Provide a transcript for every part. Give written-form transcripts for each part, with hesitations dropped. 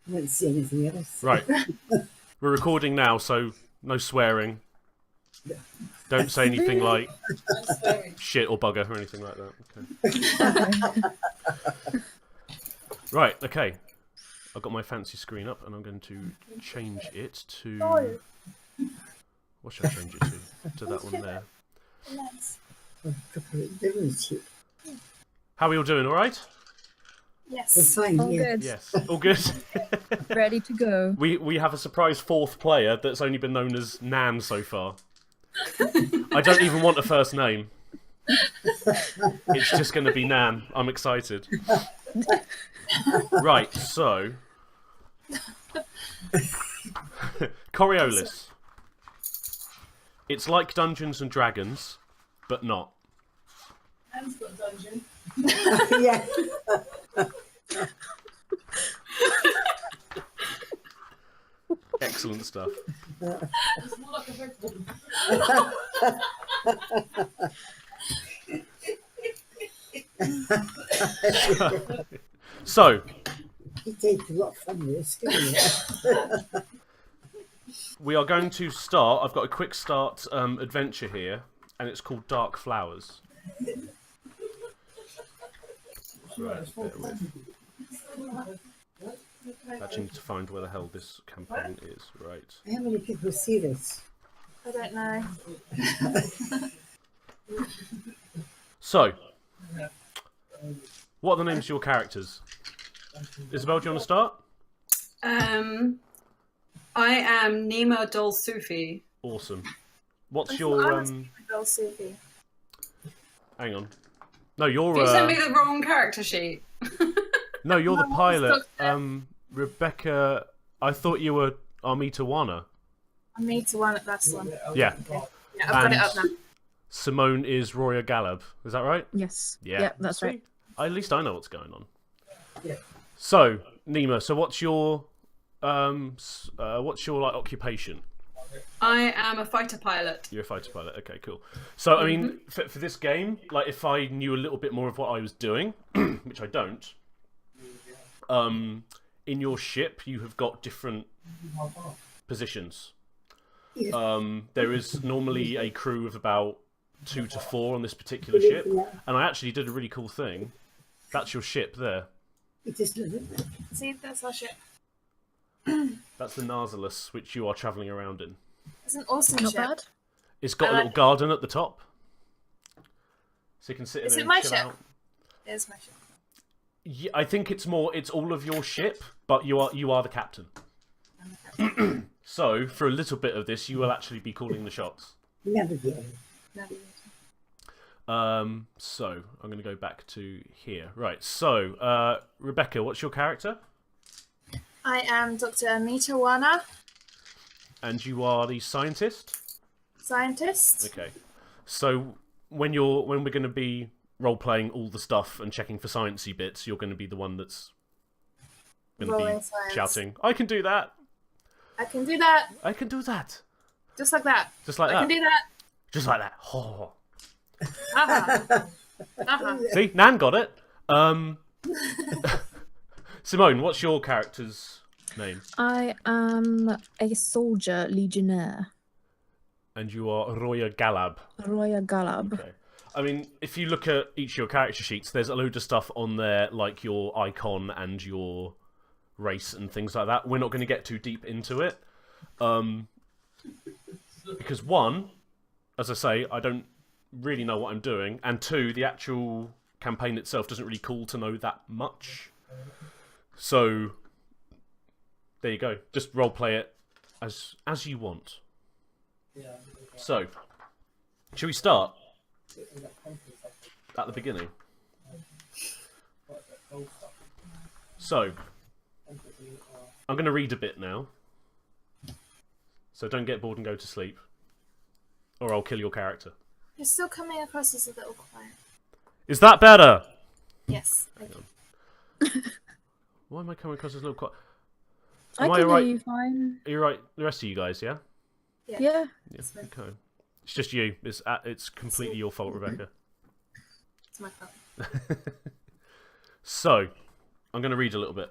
I don't see anything else. Right. We're recording now, so no swearing. Don't say anything like shit or bugger or anything like that. Okay. Right, okay. I've got my fancy screen up and I'm going to change it to... What should I change it to? To that one there. How are we all doing, alright? Yes. Fine, All good. Yes. All good? Ready to go. We have a surprise fourth player that's only been known as Nan so far. I don't even want a first name. It's just going to be Nan. I'm excited. Right, so... Coriolis. It's like Dungeons and Dragons, but not. Anne's got a dungeon. Yeah. Excellent stuff. It's more like a vegetable. So, You take a lot from this, don't we are going to start. I've got a quick start adventure here, and it's called Dark Flowers. Right, bear with. Actually need to find where the hell this campaign is. Right. How many people see this? I don't know. So, what are the names of your characters? Isabel, do you want to start? I am Nima Dol Sufi. Awesome. What's I your thought I was Girl Sufi. Hang on. No, you're You sent me the wrong character sheet. no, you're the No, pilot. Doctor. Rebecca. I thought you were Armita Wana. I need to one at that one. Yeah. Yeah, I've got it up now. Simone is Roya Galab. Is that right? Yes. Yeah. Yep, that's right. At least I know what's going on. Yeah. So, Nima, so what's your like occupation? I am a fighter pilot. You're a fighter pilot. Okay, cool. So, I mean, for this game, like, if I knew a little bit more of what I was doing, which I don't, in your ship, you have got different positions. There is normally a crew of about 2 to 4 on this particular ship, and I actually did a really cool thing. That's your ship there. It just doesn't. See, that's our ship. That's the Nautilus, which you are travelling around in. It's an awesome Not ship. bad. It's got a I little like- garden at the top, so you can sit in Is there it and my chill ship? out. It's my ship. Yeah, I think it's all of your ship, but you are the captain. So for a little bit of this, you will actually be calling the shots. Navigate. So I'm going to go back to here. Right. So Rebecca, what's your character? I am Dr. Amita Wana, And you are the scientist. scientist. Okay. So when we're going to be role playing all the stuff and checking for sciencey bits, you're going to be the one that's going to be Rolling science. shouting, "I can do that! I can do that. I can do that!" Just like that. Just like I that. can do that. Just like that. Oh. Uh-huh. Uh-huh. See, Nan got it. Simone, what's your character's name? I am a soldier legionnaire. And you are Roya Galab. Roya Galab. Okay. I mean, if you look at each of your character sheets, there's a load of stuff on there, like your icon and your race and things like that. We're not going to get too deep into it. Because one, as I say, I don't really know what I'm doing. And two, the actual campaign itself doesn't really call to know that much. So, there you go. Just roleplay it as you want. So, should we start at the beginning? So, I'm going to read a bit now. So don't get bored and go to sleep. Or I'll kill your character. You're still coming across as a little quiet. Is that better? Yes. Thank you. Why am I coming across as a little quiet? I Am I can hear alright? you fine. Are you right? The rest of you guys, yeah? Yeah. Yeah, It's fine. okay. It's just you. It's completely your fault, Rebecca. It's my fault. So, I'm going to read a little bit.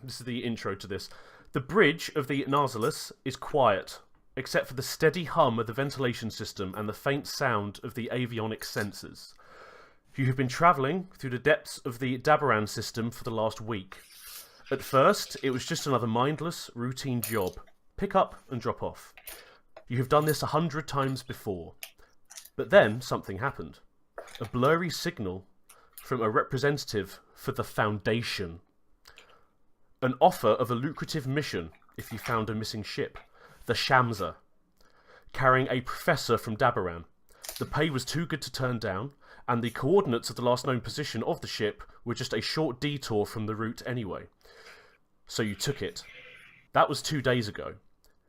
This is the intro to this. The bridge of the Nautilus is quiet, except for the steady hum of the ventilation system and the faint sound of the avionics sensors. You have been travelling through the depths of the Dabaran system for the last week. At first, it was just another mindless, routine job. Pick up and drop off. You have done this 100 times before. But then something happened. A blurry signal from a representative for the Foundation. An offer of a lucrative mission if you found a missing ship. The Shamsa. Carrying a professor from Dabaran. The pay was too good to turn down, and the coordinates of the last known position of the ship were just a short detour from the route anyway. So you took it. That was 2 days ago.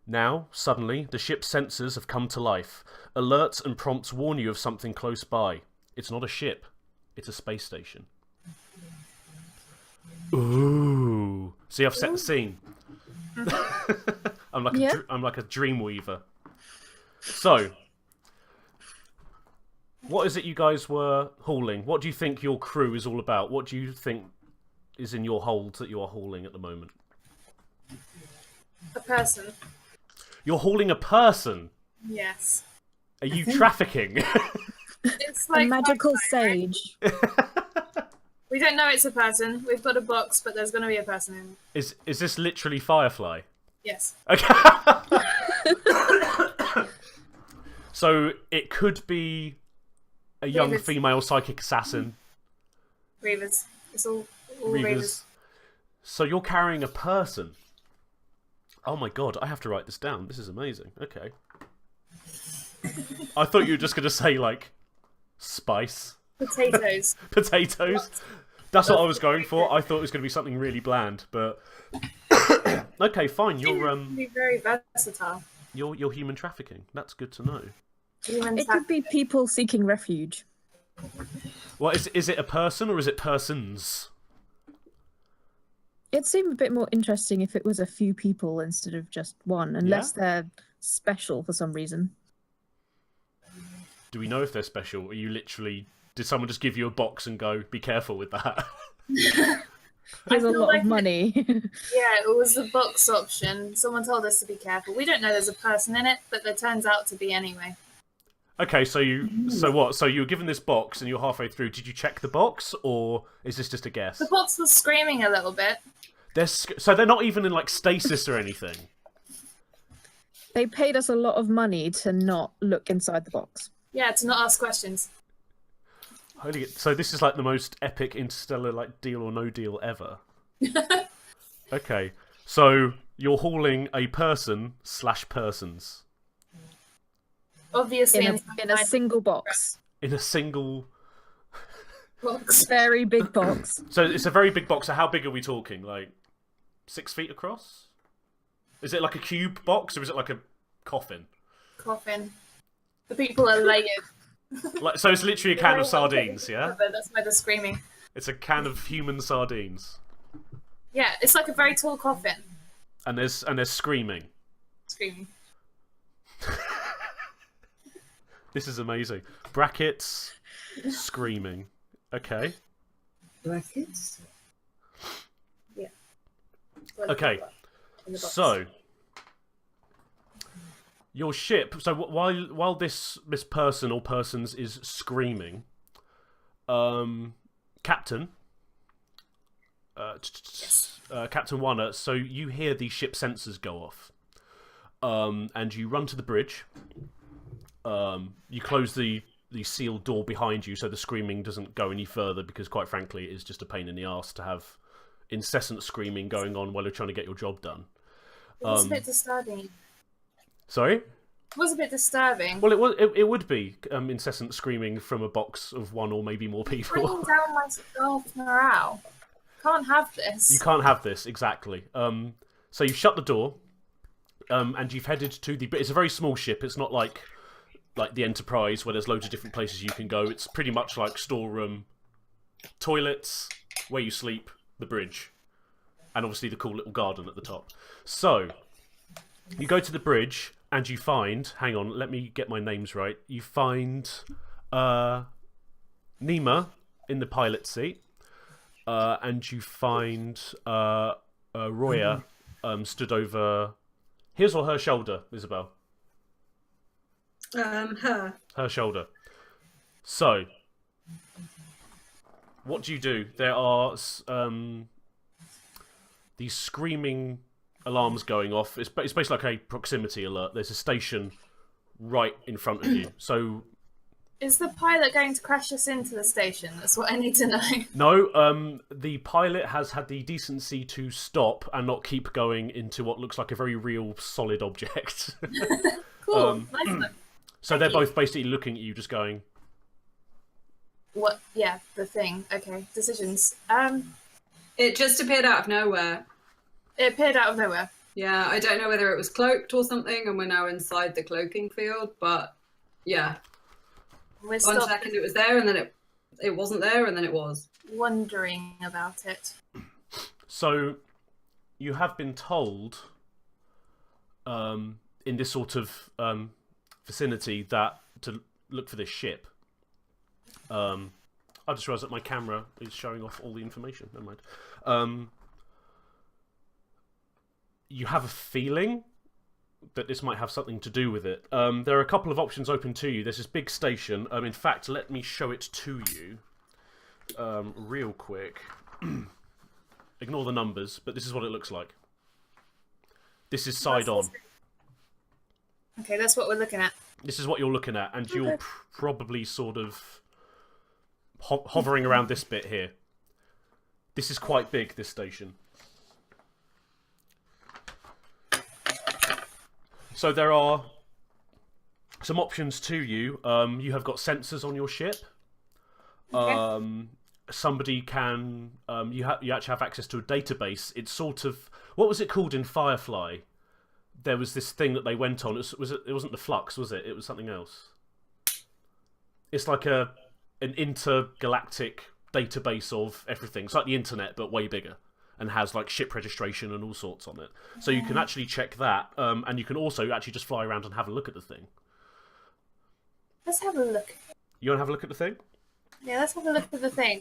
Now, suddenly, the ship's sensors have come to life. Alerts and prompts warn you of something close by. It's not a ship. It's a space station. Ooh. See, I've set the scene. I'm like a dream weaver. So, what is it you guys were hauling? What do you think your crew is all about? What do you think is in your hold that you are hauling at the moment? A person. You're hauling a person? Yes. Are you trafficking? It's like a magical Firefly, right? sage. We don't know it's a person. We've got a box, but there's going to be a person in it. Is this literally Firefly? Yes. Okay. So it could be a young Reavers. female psychic assassin. Reavers. It's all Reavers. Reavers. So you're carrying a person. Oh my god, I have to write this down. This is amazing. Okay. I thought you were just going to say, like, spice. Potatoes. Potatoes. That's what I was going for. I thought it was going to be something really bland, but... Okay, fine. You're Be very versatile. you're human trafficking. That's good to know. Human It could be people seeking refuge. Well, is it a person or is it persons? It'd seem a bit more interesting if it was a few people instead of just one, unless they're special for some reason. Do we know if they're special? Are you literally... Did someone just give you a box and go, be careful with that? There's a feel lot like of money. Yeah, it was the box option. Someone told us to be careful. We don't know there's a person in it, but there turns out to be anyway. Okay, so what? So you were given this box and you're halfway through. Did you check the box, or is this just a guess? The box was screaming a little bit. So they're not even in, like, stasis or anything? They paid us a lot of money to not look inside the box. Yeah, to not ask questions. Holy, so this is like the most epic interstellar, like, deal or no deal ever. Okay, so you're hauling a person/persons Obviously, In a single box. in a single... box. Very big box. So it's a very big box. So how big are we talking? Like 6 feet across? Is it like a cube box or is it like a coffin? Coffin. The people are layered. Like, so it's literally a can of sardines, yeah? That's why they're screaming. It's a can of human sardines. Yeah, it's like a very tall coffin. And there's screaming. Screaming. This is amazing. Brackets, screaming. Okay. Brackets. Yeah. Okay. In the box. So your ship. So while this person or persons is screaming, Captain, Captain Warner. So you hear the ship sensors go off, and you run to the bridge. You close the sealed door behind you, so the screaming doesn't go any further. Because quite frankly, it is just a pain in the arse to have incessant screaming going on while you're trying to get your job done. It was a bit disturbing. Sorry? It was a bit disturbing. Well, it would be incessant screaming from a box of one or maybe more Bringing people. down my staff morale. Can't have this. You can't have this, exactly. So you've shut the door, and you've headed to the... But it's a very small ship. It's not like the Enterprise where there's loads of different places you can go. It's pretty much like storeroom, toilets, where you sleep, the bridge, and obviously the cool little garden at the top. So you go to the bridge and you find... Hang on, let me get my names right. You find Nima in the pilot seat, and you find Roya stood over his or her shoulder, Isabel? Her. Her shoulder. So, what do you do? There are these screaming alarms going off. It's basically like a proximity alert. There's a station right in front of you. So, Is the pilot going to crash us into the station? That's what I need to know. no, the pilot has had the decency to stop and not keep going into what looks like a very real, solid object. Cool. Nice one. So they're both basically looking at you, just going, What? Yeah, the thing. Okay, decisions. It just appeared out of nowhere. It appeared out of nowhere. Yeah, I don't know whether it was cloaked or something, and we're now inside the cloaking field. But yeah, We're one still second it was there, and then it wasn't there, and then it was. wondering about it. So, you have been told, in this sort of vicinity, that to look for this ship. I just realised that my camera is showing off all the information. Never mind. You have a feeling that this might have something to do with it. There are a couple of options open to you. There's this big station. In fact, let me show it to you real quick. Ignore the numbers, but this is what it looks like. This is side on. Okay, that's what we're looking at. This is what you're looking at, and you're probably sort of hovering around this bit here. This is quite big, this station. So there are some options to you. You have got sensors on your ship. Okay. Somebody can... you actually have access to a database. It's sort of... What was it called in Firefly? There was this thing that they went on. It wasn't the Flux, was it? It was something else. It's like an intergalactic database of everything. It's like the internet, but way bigger. And has like ship registration and all sorts on it. So you can actually check that. And you can also actually just fly around and have a look at the thing. Let's have a look. You want to have a look at the thing? Yeah, let's have a look at the thing.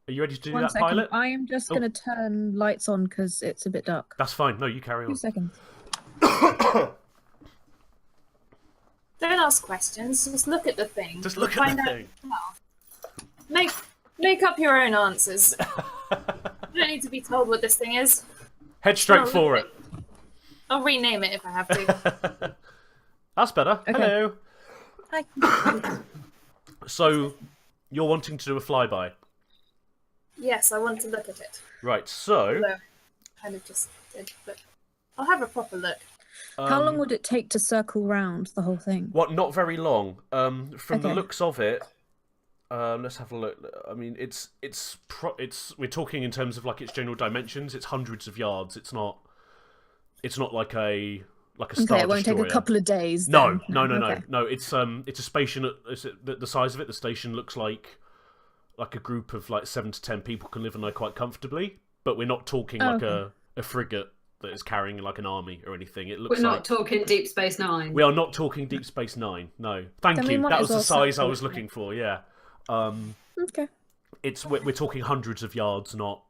Are you ready to do One that, second. pilot? I am just going to turn lights on because it's a bit dark. That's fine. No, you carry 2 on. seconds. Don't ask questions. Just look at the thing. Just look at Find the out- thing. Make up your own answers. You don't need to be told what this thing is. Head straight Oh, for it. I'll rename it if I have to. That's better. Okay. Hello. Hi. So, you're wanting to do a flyby. Yes, I want to look at it. Right, so... Although, I kind of just did, but I'll have a proper look. How long would it take to circle round the whole thing? What, not very long. From the Okay. looks of it... let's have a look. I mean, we're talking in terms of like its general dimensions. It's hundreds of yards. It's not like a Star Okay, it won't take a Destroyer. couple of days. No, then. no. Okay. No, it's a station. The size of it, the station looks like a group of like 7 to 10 people can live in there quite comfortably. But we're not talking like okay. a frigate that is carrying like an army or anything. It looks We're not like talking Deep Space Nine. we are not talking Deep Space Nine. No, thank Then we you. might That as was the well size I circle was it. looking for. Yeah. Okay. We're talking hundreds of yards, not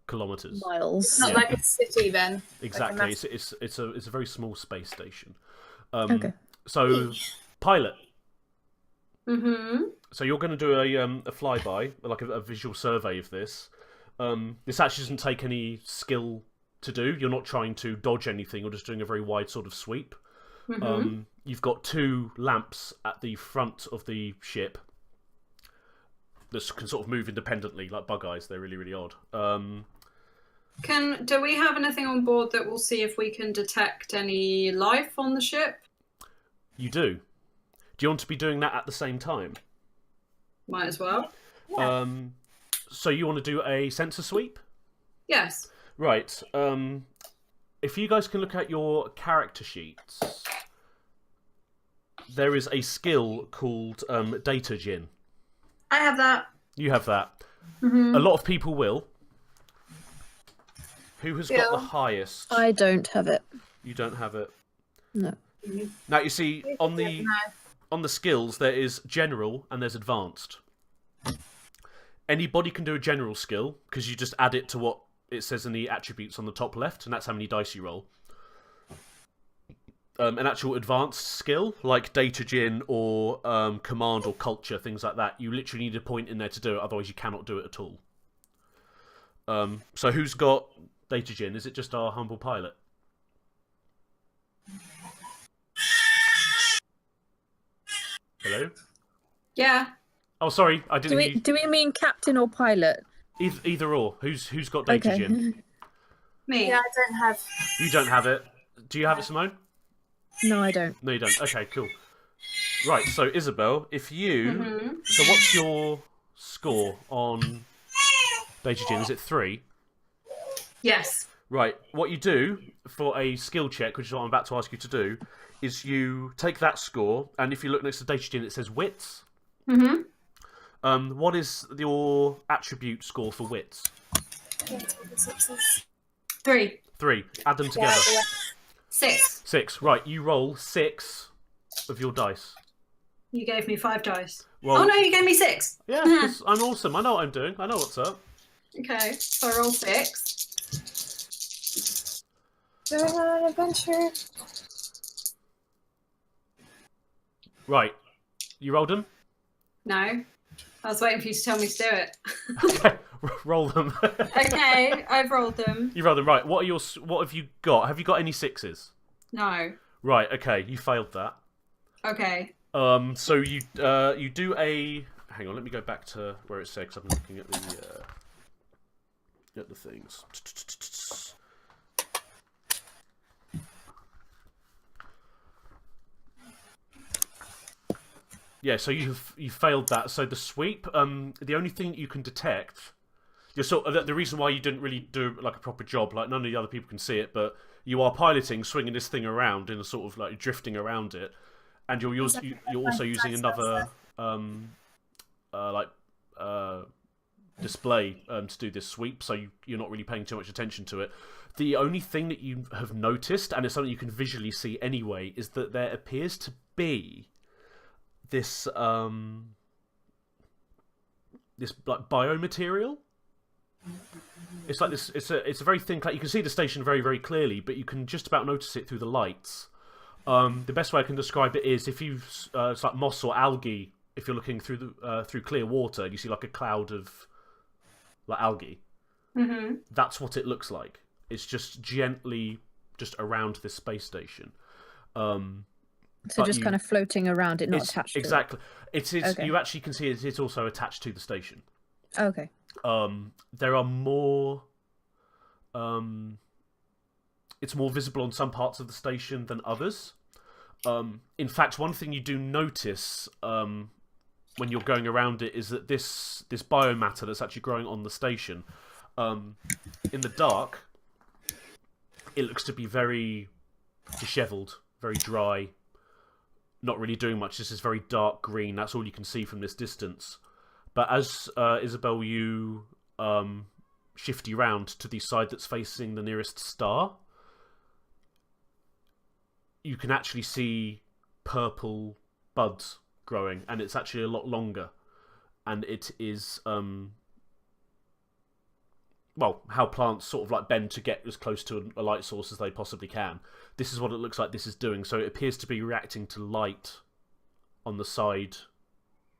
kilometers. Miles. Not like a city then. Exactly. Like a It's a very small space station. Okay. So, pilot. Mm-hmm. So you're going to do a flyby, like a visual survey of this. This actually doesn't take any skill to do. You're not trying to dodge anything. You're just doing a very wide sort of sweep. Mm-hmm. You've got 2 lamps at the front of the ship that can sort of move independently, like bug eyes. They're really, really odd. Do we have anything on board that will see if we can detect any life on the ship? You do. Do you want to be doing that at the same time? Might as well. Yeah. So you want to do a sensor sweep? Yes. Right. If you guys can look at your character sheets, there is a skill called Data Gin. I have that. You have that. Mm-hmm. A lot of people will. Who has got Yeah. the highest? I don't have it. You don't have it. No. Now you see on the No. on the skills there is general and there's advanced. Anybody can do a general skill because you just add it to what it says in the attributes on the top left, and that's how many dice you roll. An actual advanced skill, like data gin or command or culture, things like that, you literally need a point in there to do it, otherwise you cannot do it at all. So who's got data gin? Is it just our humble pilot? Hello? Yeah. Oh, sorry, I didn't hear you. Do we mean captain or pilot? Either or. Who's got data gin? Me. Yeah, I don't have. You don't have it. Do you have it, Simone? No, I don't. No, you don't. Okay, cool. Right, so Isabel, if you... So what's your score on data gin? Is it 3? Yes. Right, what you do for a skill check, which is what I'm about to ask you to do, is you take that score, and if you look next to data gin, it says wits. What is your attribute score for wits? 3. 3. Add them together. 6. 6. Right, you roll 6 of your dice. You gave me 5 dice. Well, Oh no, you gave me 6. Yeah, 'cause I'm awesome. I know what I'm doing. I know what's up. Okay, so I roll 6. Going on an adventure. Right, you rolled them. No, I was waiting for you to tell me to do it. Okay, roll them. Okay, I've rolled them. You rolled them. Right. What have you got? Have you got any 6s? No. Right. Okay, you failed that. Okay. So you do a. Hang on. Let me go back to where it said, 'cause I'm looking at the things. Yeah, so you failed that. So the sweep, the only thing you can detect, the reason why you didn't really do like a proper job, like none of the other people can see it, but you are piloting, swinging this thing around in a sort of like drifting around it, and you're also using another display to do this sweep, so you're not really paying too much attention to it. The only thing that you have noticed, and it's something you can visually see anyway, is that there appears to be this this like biomaterial. It's like this. It's a very thin. You can see the station very, very clearly, but you can just about notice it through the lights. The best way I can describe it is if you it's like moss or algae. If you're looking through through clear water, and you see like a cloud of like algae. That's what it looks like. It's just gently just around this space station. So just kind of floating around it, not attached to exactly. It is. Okay. You actually can see it's also attached to the station. Okay. There are more. It's more visible on some parts of the station than others. In fact, one thing you do notice when you're going around it is that this biomatter that's actually growing on the station, in the dark, it looks to be very dishevelled, very dry. Not really doing much. This is very dark green. That's all you can see from this distance. But as Isabel, you shifty round to the side that's facing the nearest star, you can actually see purple buds growing, and it's actually a lot longer. And it is well, how plants sort of like bend to get as close to a light source as they possibly can. This is what it looks like this is doing. So it appears to be reacting to light on the side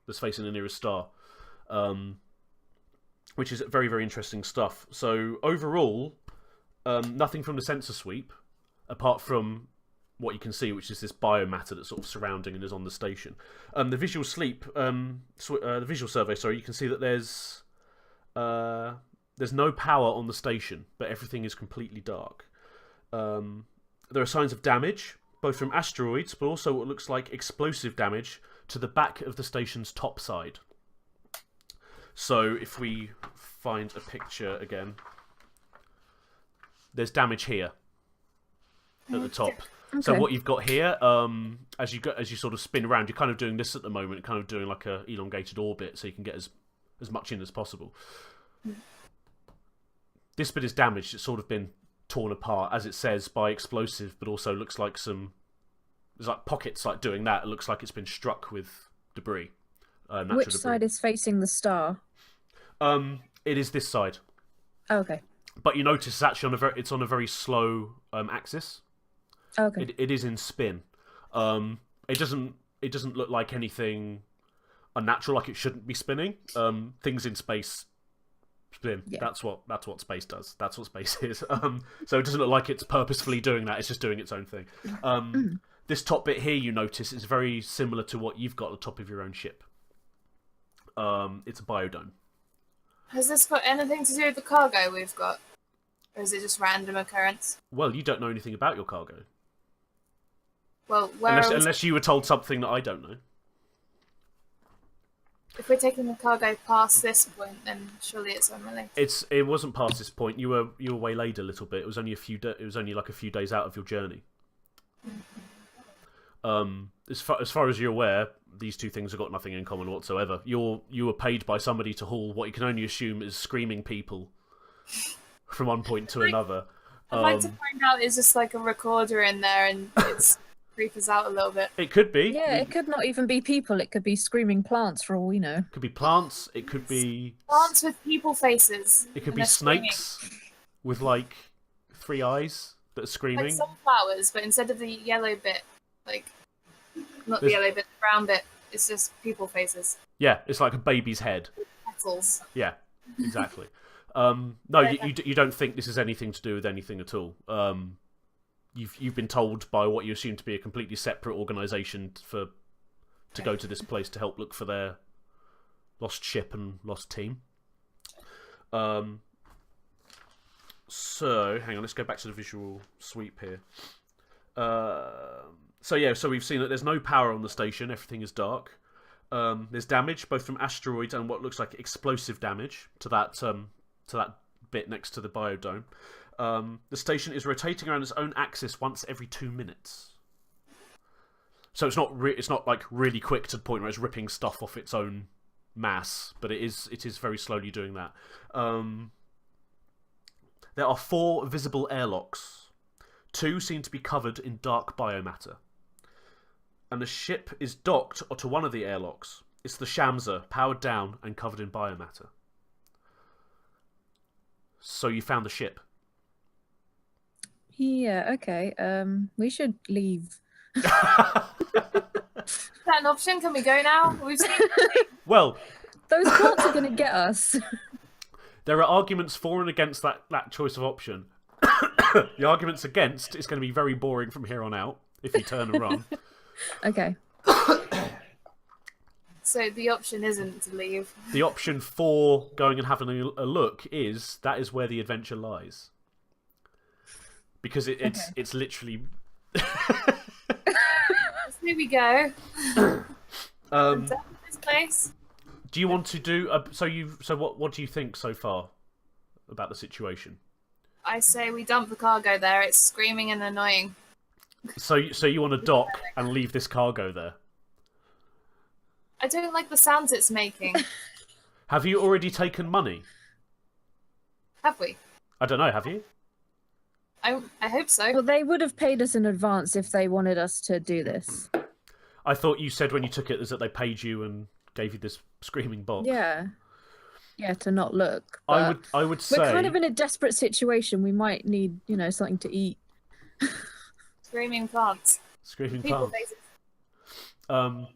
that's facing the nearest star, which is very, very interesting stuff. So overall, nothing from the sensor sweep, apart from what you can see, which is this biomatter that's sort of surrounding and is on the station. The visual the visual survey. Sorry, you can see that there's no power on the station, but everything is completely dark. There are signs of damage, both from asteroids, but also what looks like explosive damage to the back of the station's top side. So if we find a picture again, there's damage here at the top. Okay. So what you've got here, as you sort of spin around, you're kind of doing this at the moment, kind of doing like a elongated orbit, so you can get as much in as possible. This bit is damaged. It's sort of been torn apart, as it says, by explosive, but also looks like there's like pockets like doing that. It looks like it's been struck with debris. Which side is facing the star? It is this side. Oh, okay. But you notice it's actually it's on a very slow axis. Okay. It is in spin. It doesn't look like anything unnatural, like it shouldn't be spinning. Things in space spin. Yeah. That's what space does. That's what space is. So it doesn't look like it's purposefully doing that. It's just doing its own thing. This top bit here, you notice, is very similar to what you've got at the top of your own ship. It's a biodome. Has this got anything to do with the cargo we've got? Or is it just random occurrence? Well, you don't know anything about your cargo. Well, Unless you were told something that I don't know. if we're taking the cargo past this point, then surely it's unrelated. It wasn't past this point. You were waylaid a little bit. It was only like a few days out of your journey. As far as you're aware, these two things have got nothing in common whatsoever. You were paid by somebody to haul what you can only assume is screaming people from one point to another. I'd like to find out is just like a recorder in there and it's creep us out a little bit. It could be. Yeah, it could not even be people. It could be screaming plants for all we know. It could be plants. It could be Plants with people faces. It could and be they're screaming. snakes with like 3 eyes that are screaming. Like sunflowers, but instead of the yellow bit, like not the yellow bit, the brown bit, it's just people faces. Yeah, it's like a baby's head. Petals. Yeah, exactly. No, you don't think this is anything to do with anything at all. You've been told by what you assume to be a completely separate organisation to go to this place to help look for their lost ship and lost team. So hang on, let's go back to the visual sweep here. So we've seen that there's no power on the station. Everything is dark. There's damage both from asteroids and what looks like explosive damage to that bit next to the biodome. The station is rotating around its own axis once every 2 minutes. So it's not like really quick to the point where it's ripping stuff off its own mass, but it is very slowly doing that. There are 4 visible airlocks. 2 seem to be covered in dark biomatter. And the ship is docked to one of the airlocks. It's the Shamsa, powered down and covered in biomatter. So you found the ship. Yeah, okay. We should leave. Is that an option? Can we go now? We've seen Well, Those plants are going to get us. there are arguments for and against that choice of option. The arguments against is going to be very boring from here on out if you turn and run. Okay. So the option isn't to leave. The option for going and having a look is where the adventure lies. Because it's literally. Here we go. I'm done with this place. Do you want to do so what do you think so far about the situation? I say we dump the cargo there. It's screaming and annoying. So you want to dock and leave this cargo there? I don't like the sounds it's making. Have you already taken money? Have we? I don't know, have you? I hope so. Well, they would have paid us in advance if they wanted us to do this. I thought you said when you took it is that they paid you and gave you this screaming box. Yeah. Yeah, to not look. I would say We're kind of in a desperate situation. We might need, something to eat. Screaming plants. screaming People plants. faces.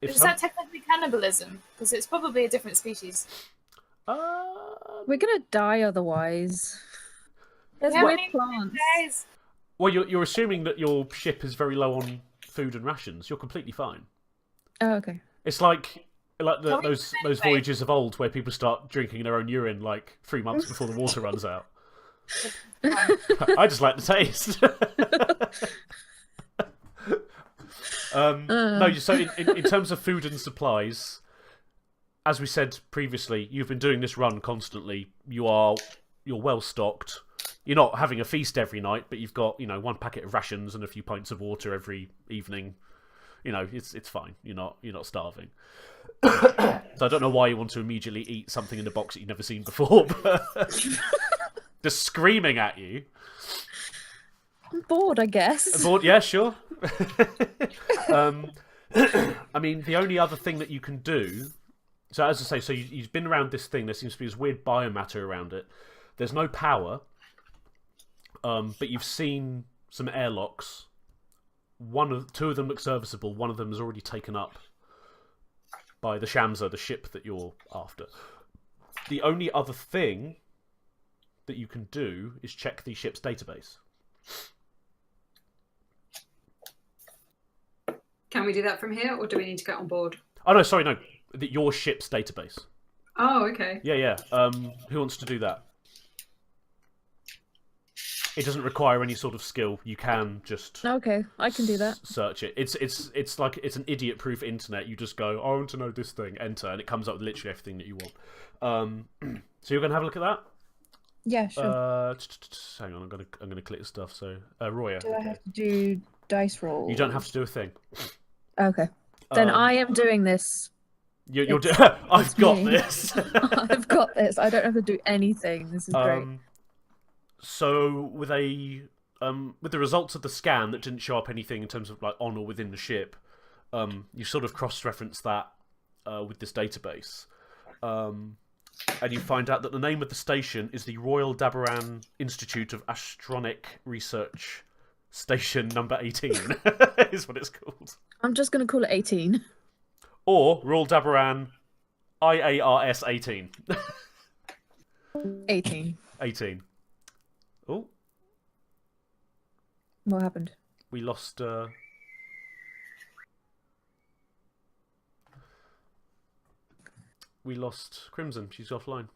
Is that technically cannibalism? Because it's probably a different species. We're gonna die otherwise. There's Yeah, weird we need plants. days. Well, you're assuming that your ship is very low on food and rations. You're completely fine. Oh, okay. It's like Can we those anyway? voyages of old where people start drinking their own urine like 3 months before the water runs out. I just like the taste. No, so in terms of food and supplies, as we said previously, you've been doing this run constantly. You're well stocked. You're not having a feast every night, but you've got 1 packet of rations and a few pints of water every evening. It's fine. You're not starving. So I don't know why you want to immediately eat something in a box that you've never seen before. But just screaming at you. I'm bored, I guess. Bored? Yeah, sure. I mean, the only other thing that you can do. So as I say, you've been around this thing. There seems to be this weird biomatter around it. There's no power, but you've seen some airlocks. Two of them look serviceable. One of them is already taken up by the Shamsa, the ship that you're after. The only other thing that you can do is check the ship's database. Can we do that from here, or do we need to get on board? Oh no, sorry, no. Your ship's database. Oh, okay. Yeah. Who wants to do that? It doesn't require any sort of skill. You can just Okay, I can do that. search it. It's like it's an idiot-proof internet. You just go, I want to know this thing, enter, and it comes up with literally everything that you want. So you're gonna have a look at that. Yeah, sure. Hang on, I'm gonna click stuff. So Roya, Do I have to do dice roll? you don't have to do a thing. Okay. Then I am doing this. You're It's- I've got me. this. I've got this. I don't have to do anything. This is great. So with the results of the scan that didn't show up anything in terms of like on or within the ship, you sort of cross-reference that with this database, and you find out that the name of the station is the Royal Dabaran Institute of Astronic Research Station Number 18, is what it's called, I'm just going to call it 18. or Royal Dabaran IARS 18. 18. 18. Oh, What happened? we lost. We lost Crimson. She's offline.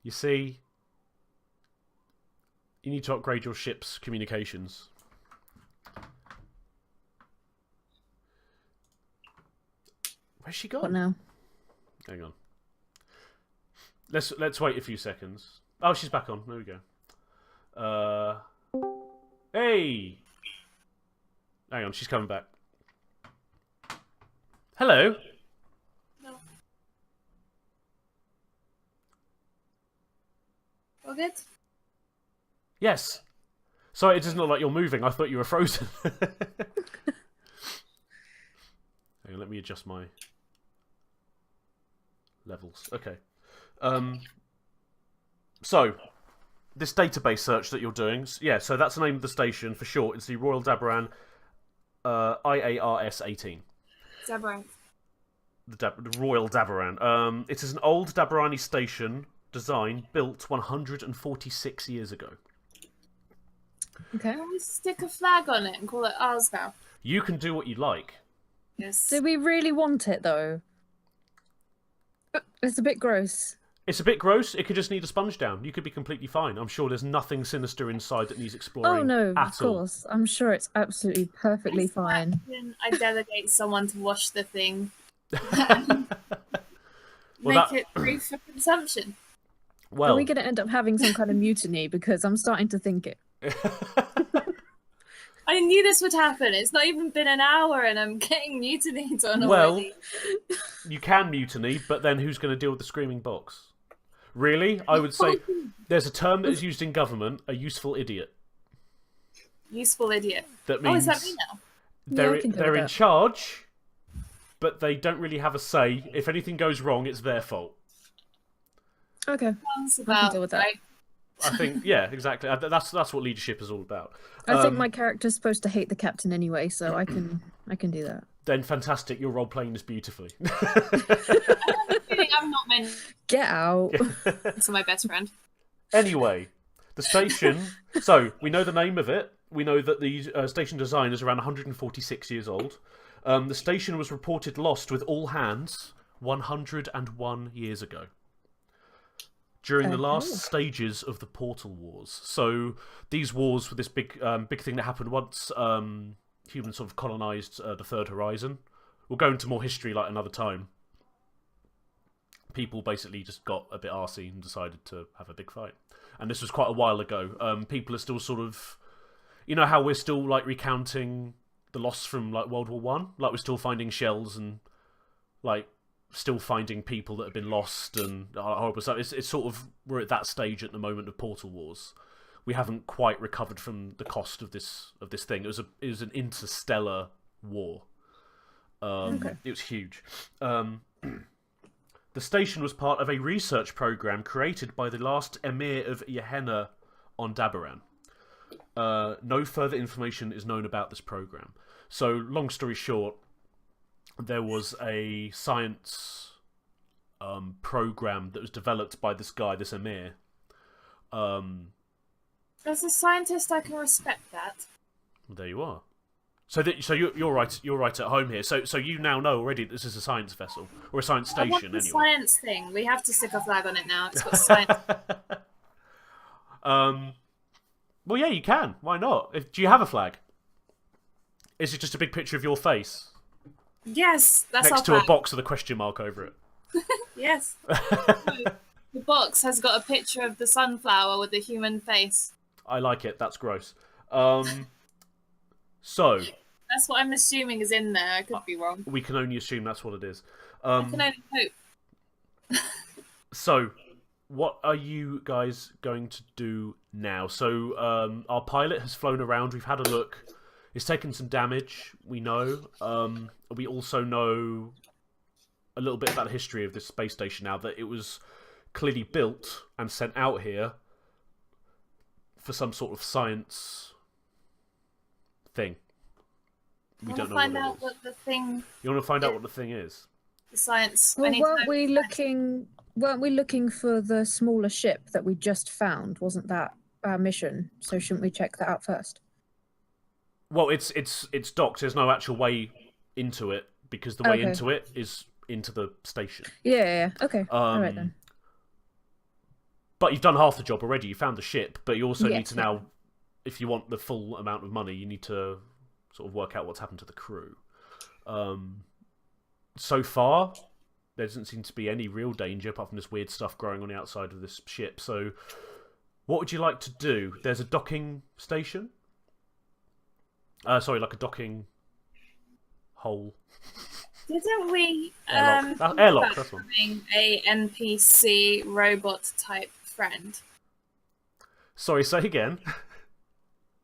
You see, you need to upgrade your ship's communications. Where's she gone? What now? Hang on. Let's wait a few seconds. Oh, she's back on. There we go. Hey. Hang on, she's coming back. Hello. No. All good? Yes. Sorry, it doesn't look like you're moving. I thought you were frozen. Hang on, let me adjust my levels. Okay. So, this database search that you're doing, yeah, so that's the name of the station for short. It's the Royal Dabaran IARS 18. Zebra. The Royal Dabaran. It is an old Dabarani station design built 146 years ago. Okay. Can we stick a flag on it and call it ours now? You can do what you like. Yes. Do we really want it, though? It's a bit gross. It's a bit gross. It could just need a sponge down. You could be completely fine. I'm sure there's nothing sinister inside that needs exploring. Oh, no, at of all. course. I'm sure it's absolutely perfectly fine. I delegate someone to wash the thing. Well, Make it free for consumption. Well, Are we going to end up having some kind of mutiny? Because I'm starting to think it. I knew this would happen. It's not even been an hour and I'm getting mutinied on well, already. you can mutiny, but then who's going to deal with the screaming box? Really? I would say there's a term that is used in government, a useful idiot. Useful idiot. That Oh, means is that me now? they're, Yeah, I can deal they're with in that. charge, but they don't really have a say. If anything goes wrong, it's their fault. Okay. Sounds deal about with that. right. I think, yeah, exactly. That's what leadership is all about. I think my character's supposed to hate the captain anyway, so I can do that. Then fantastic, you're role playing this beautifully. I have a feeling I'm not meant Get out. to my best friend. Anyway, the station. So we know the name of it. We know that the station design is around 146 years old. The station was reported lost with all hands 101 years ago. During the last stages of the Portal Wars. So these wars were this big thing that happened once humans sort of colonised the Third Horizon. We'll go into more history like another time. People basically just got a bit arsey and decided to have a big fight. And this was quite a while ago. People are still sort of... You know how we're still like recounting the loss from like World War One? Like we're still finding shells and like still finding people that have been lost and horrible stuff. It's sort of... We're at that stage at the moment of Portal Wars. We haven't quite recovered from the cost of this thing. It was an interstellar war. It was huge. The station was part of a research program created by the last Emir of Yehenna on Dabaran. No further information is known about this program. So, long story short, there was a science program that was developed by this guy, this Emir. As a scientist, I can respect that. There you are. So you're right. You're right at home here. So you now know already that this is a science vessel or a science I want station. the Anyway. science thing. We have to stick a flag on it now. It's got science. Well, yeah, you can. Why not? Do you have a flag? Is it just a big picture of your face Yes, that's next our to flag. a box with a question mark over it? Yes. The box has got a picture of the sunflower with the human face. I like it. That's gross. So That's what I'm assuming is in there. I could be wrong. we can only assume that's what it is. I can only hope. So, what are you guys going to do now? So, our pilot has flown around. We've had a look. It's taken some damage, we know. We also know a little bit about the history of this space station now, that it was clearly built and sent out here for some sort of science thing. We don't know find what it out is. what the thing, You want to find out what the thing is? the science. I Well, need to weren't know- we looking? Weren't we looking for the smaller ship that we just found? Wasn't that our mission? So shouldn't we check that out first? Well, it's docked. There's no actual way into it because the way Okay. into it is into the station. Yeah. Okay. All right then. But you've done half the job already. You found the ship, but you also Yeah, need to now, if you want the full amount of money, you need to sort of work out what's happened to the crew. So far, there doesn't seem to be any real danger apart from this weird stuff growing on the outside of this ship. So, what would you like to do? There's a docking station. Sorry, like a docking hole. Didn't we Airlock. Airlock, that's one. having a NPC robot type friend? Sorry, say again.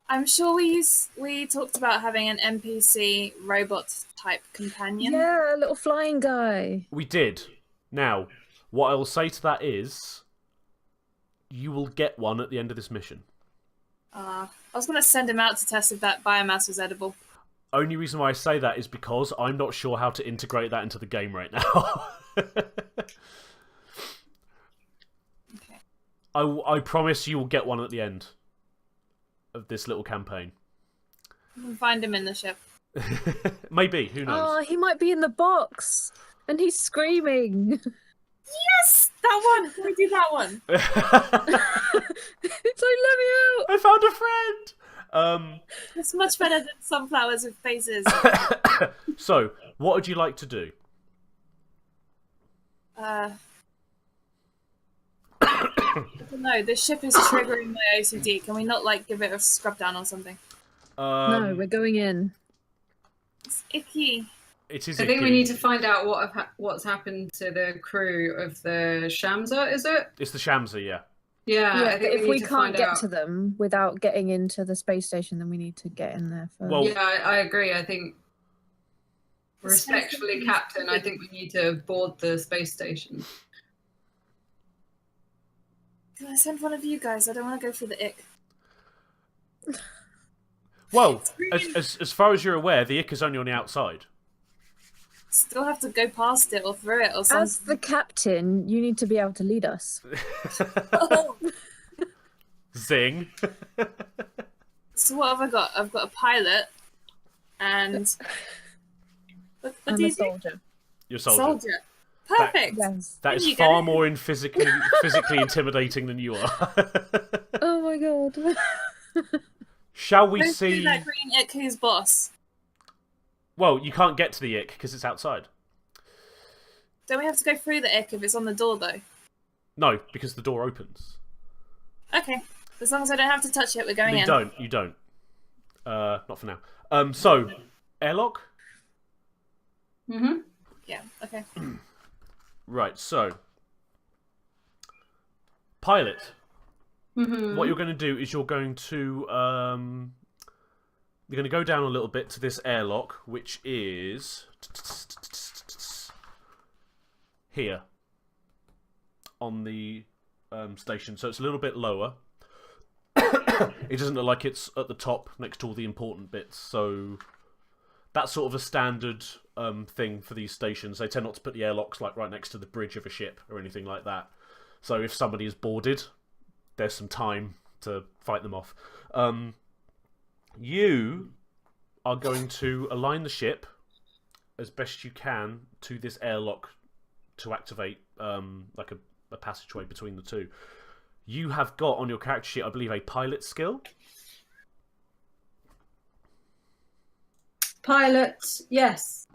I'm sure we talked about having an NPC robot type companion. Yeah, a little flying guy. We did. Now, what I will say to that is, you will get one at the end of this mission. I was going to send him out to test if that biomass was edible. Only reason why I say that is because I'm not sure how to integrate that into the game right now. Okay. I promise you will get one at the end of this little campaign. You can find him in the ship. Maybe, who knows? Oh, he might be in the box, and he's screaming. Yes, that one. Can we do that one? It's like, let me out. I found a friend! It's much better than sunflowers with faces. So, what would you like to do? I don't know. The ship is triggering my OCD. Can we not give it a scrub down or something? No, we're going in. It's icky. It is I think we icky. need to find out what's happened to the crew of the Shamsa, is it? It's the Shamsa, yeah. Yeah, Yeah, I but think if we we need to can't find get out. to them without getting into the space station, then we need to get in there first. Well- Yeah, I agree. I think, respectfully, Captain, I think we need to board the space station. Can I send one of you guys? I don't want to go through the ick. Well, really- as far as you're aware, the ick is only on the outside. Still have to go past it or through it or something. As the captain, you need to be able to lead us. Zing. So what have I got? I've got a pilot and what I'm do a you do? soldier. You're a soldier. Soldier. Perfect. Yes. That There is you far go. more physically intimidating than you are. Oh my god. Shall we Go through see? that green ick who's boss. Well, you can't get to the ick because it's outside. Don't we have to go through the ick if it's on the door though? No, because the door opens. Okay. As long as I don't have to touch it, we're going You in. don't. You don't. Not for now. So, airlock. Mm-hmm. Yeah, okay. Right. So, pilot. Mm-hmm. What you're going to do is you're going to you're going to go down a little bit to this airlock, which is here on the station. So it's a little bit lower. It doesn't look like it's at the top next to all the important bits. So that's sort of a standard thing for these stations. They tend not to put the airlocks like right next to the bridge of a ship or anything like that. So if somebody is boarded, there's some time to fight them off. You are going to align the ship as best you can to this airlock to activate like a passageway between the two. You have got on your character sheet, I believe, a pilot skill. Pilot, yes.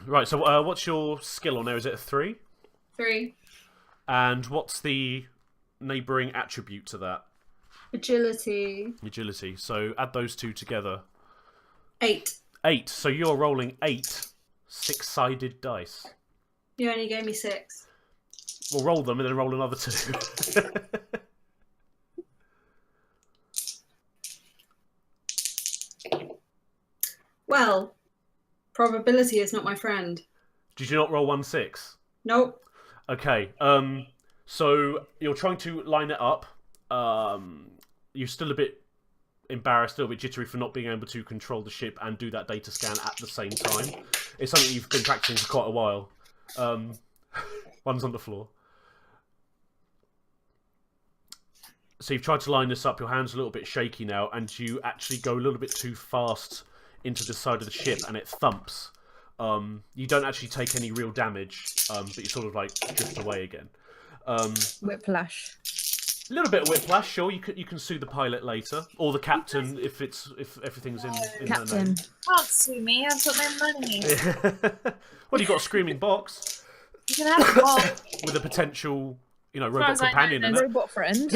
Right, so what's your skill on there? Is it a 3? 3. And what's the neighbouring attribute to that? Agility. Agility. So add those two together. 8. 8. So you're rolling 8 6-sided dice. You only gave me 6. We'll roll them and then roll another 2. Well, probability is not my friend. Did you not roll 1 6? Nope. Okay. So you're trying to line it up. You're still a bit embarrassed, a little bit jittery for not being able to control the ship and do that data scan at the same time. It's something you've been practicing for quite a while. One's on the floor. So you've tried to line this up. Your hand's a little bit shaky now, and you actually go a little bit too fast into the side of the ship, and it thumps. You don't actually take any real damage, but you sort of like drift away again. Whiplash. A little bit of whiplash, sure. You can sue the pilot later, or the captain if everything's in their Captain. name. Can't sue me. I've got no money. Well, you've got a screaming box You can have it all. with a potential, far robot as I know, companion in there's it. Robot friend.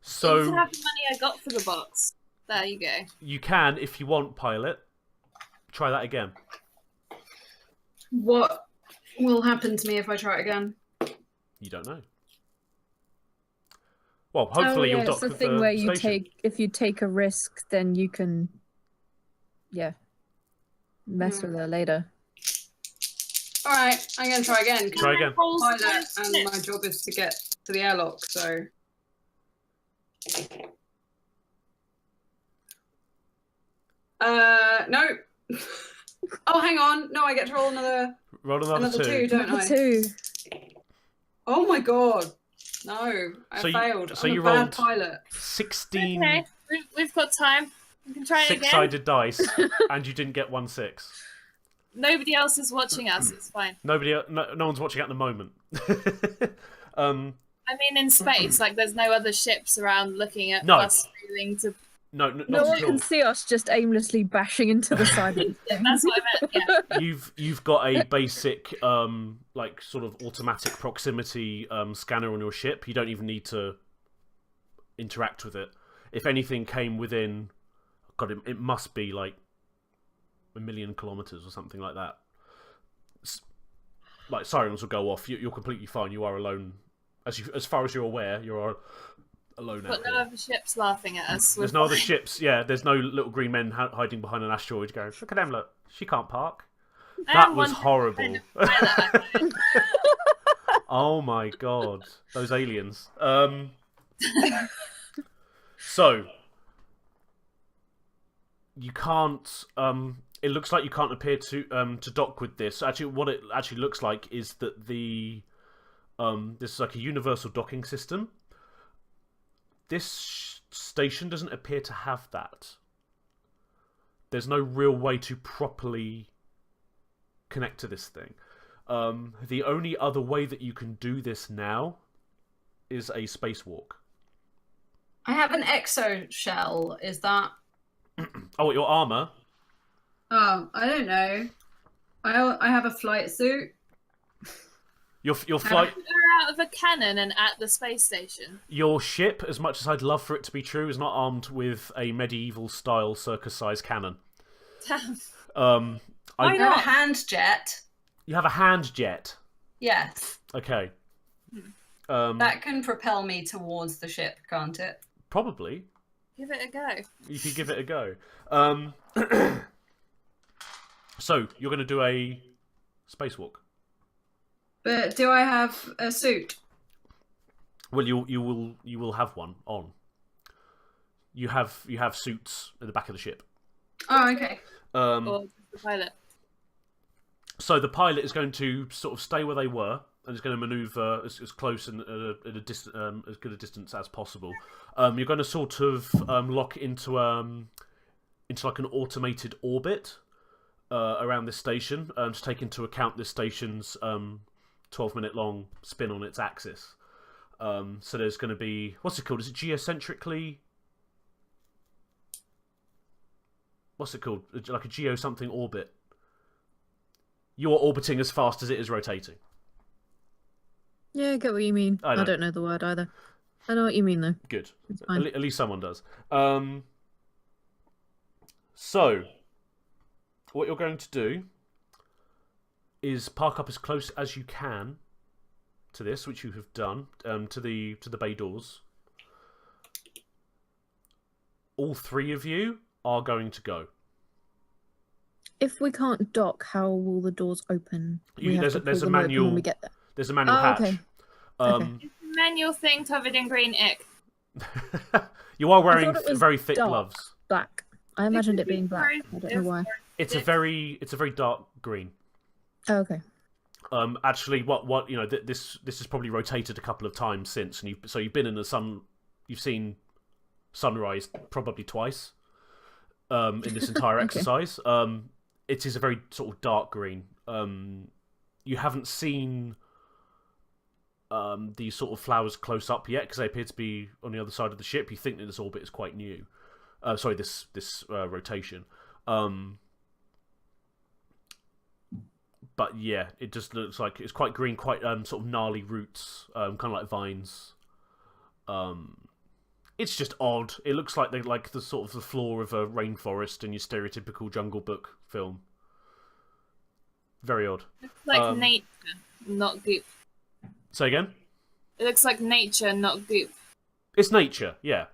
So You can have the money I got for the box. There you go. you can, if you want, pilot. Try that again. What will happen to me if I try it again? You don't know. Well, hopefully you'll it's dock the with thing the where you station. if you take a risk, then you can, mess with her later. All right, I'm going to try again. 'cause Try again. Rolls I'm a pilot, those and my tips. job is to get to the airlock, so... No. Oh, hang on. No, I get to roll another Roll another 2, don't Number I? 2. Oh my god. No, I So failed. so I'm you a bad rolled pilot. 16 Okay, we've got time. We can try it again. 6-sided dice, and you didn't get 1 6. Nobody else is watching us. It's fine. No one's watching at the moment. I mean, in space, like there's no other ships around looking at No. us failing to. No, No not one at all. can see us just aimlessly bashing into the side of the thing. That's what I meant. Yeah. You've got a basic like sort of automatic proximity scanner on your ship. You don't even need to interact with it. If anything came within, God, it must be like 1 million kilometers or something like that. Like sirens will go off. You're completely fine. You are alone. As far as you're aware, you're alone out But no here. other ships laughing at us. There's no other ships. Yeah, there's no little green men hiding behind an asteroid going, look at them, look. She can't park. That was horrible. Oh my god. Those aliens. So, you can't... it looks like you can't appear to dock with this. Actually, what it actually looks like is that the... this is like a universal docking system. This station doesn't appear to have that. There's no real way to properly connect to this thing. The only other way that you can do this now is a spacewalk. I have an exo shell. Is that... Oh, your armor? Oh, I don't know. I have a flight suit. Your flight... They're out of a cannon and at the space station. Your ship, as much as I'd love for it to be true, is not armed with a medieval-style circus-sized cannon. Damn. I have a hand jet. You have a hand jet. Yes. Okay. That can propel me towards the ship, can't it? Probably. Give it a go. You could give it a go. So you're going to do a spacewalk. But do I have a suit? Well, you will have one on. You have suits at the back of the ship. Oh, okay. Or the pilot. So the pilot is going to sort of stay where they were, and is going to manoeuvre as close and at a as good a distance as possible. You're going to sort of lock into like an automated orbit around this station, to take into account this station's 12-minute long spin on its axis. So there's going to be, what's it called? Is it geocentrically? What's it called? Like a geo something orbit. You are orbiting as fast as it is rotating. Yeah, I get what you mean. I don't know the word either. I know what you mean, though. Good. It's fine. At least someone does. So, what you're going to do is park up as close as you can to this, which you have done, to the bay doors. All three of you are going to go. If we can't dock, how will the doors open? There's a manual. When we get there. There's a manual hatch. Okay. It's a manual thing covered in green ink. You are wearing thought it was very thick dark. gloves. Black. I imagined it being black. I don't know why. It's a very dark green. Oh, okay. Actually, what you know, this has probably rotated a couple of times since, and you've been in the sun. You've seen sunrise probably twice in this entire Okay. exercise. It is a very sort of dark green. You haven't seen these sort of flowers close up yet because they appear to be on the other side of the ship. You think that this orbit is quite new. Sorry, this rotation. But yeah, it just looks like it's quite green, quite sort of gnarly roots, kind of like vines. It's just odd. It looks like they like the sort of the floor of a rainforest in your stereotypical Jungle Book film. Very odd. It's like nature, not goop. Say again? It looks like nature, not goop. It's nature, yeah.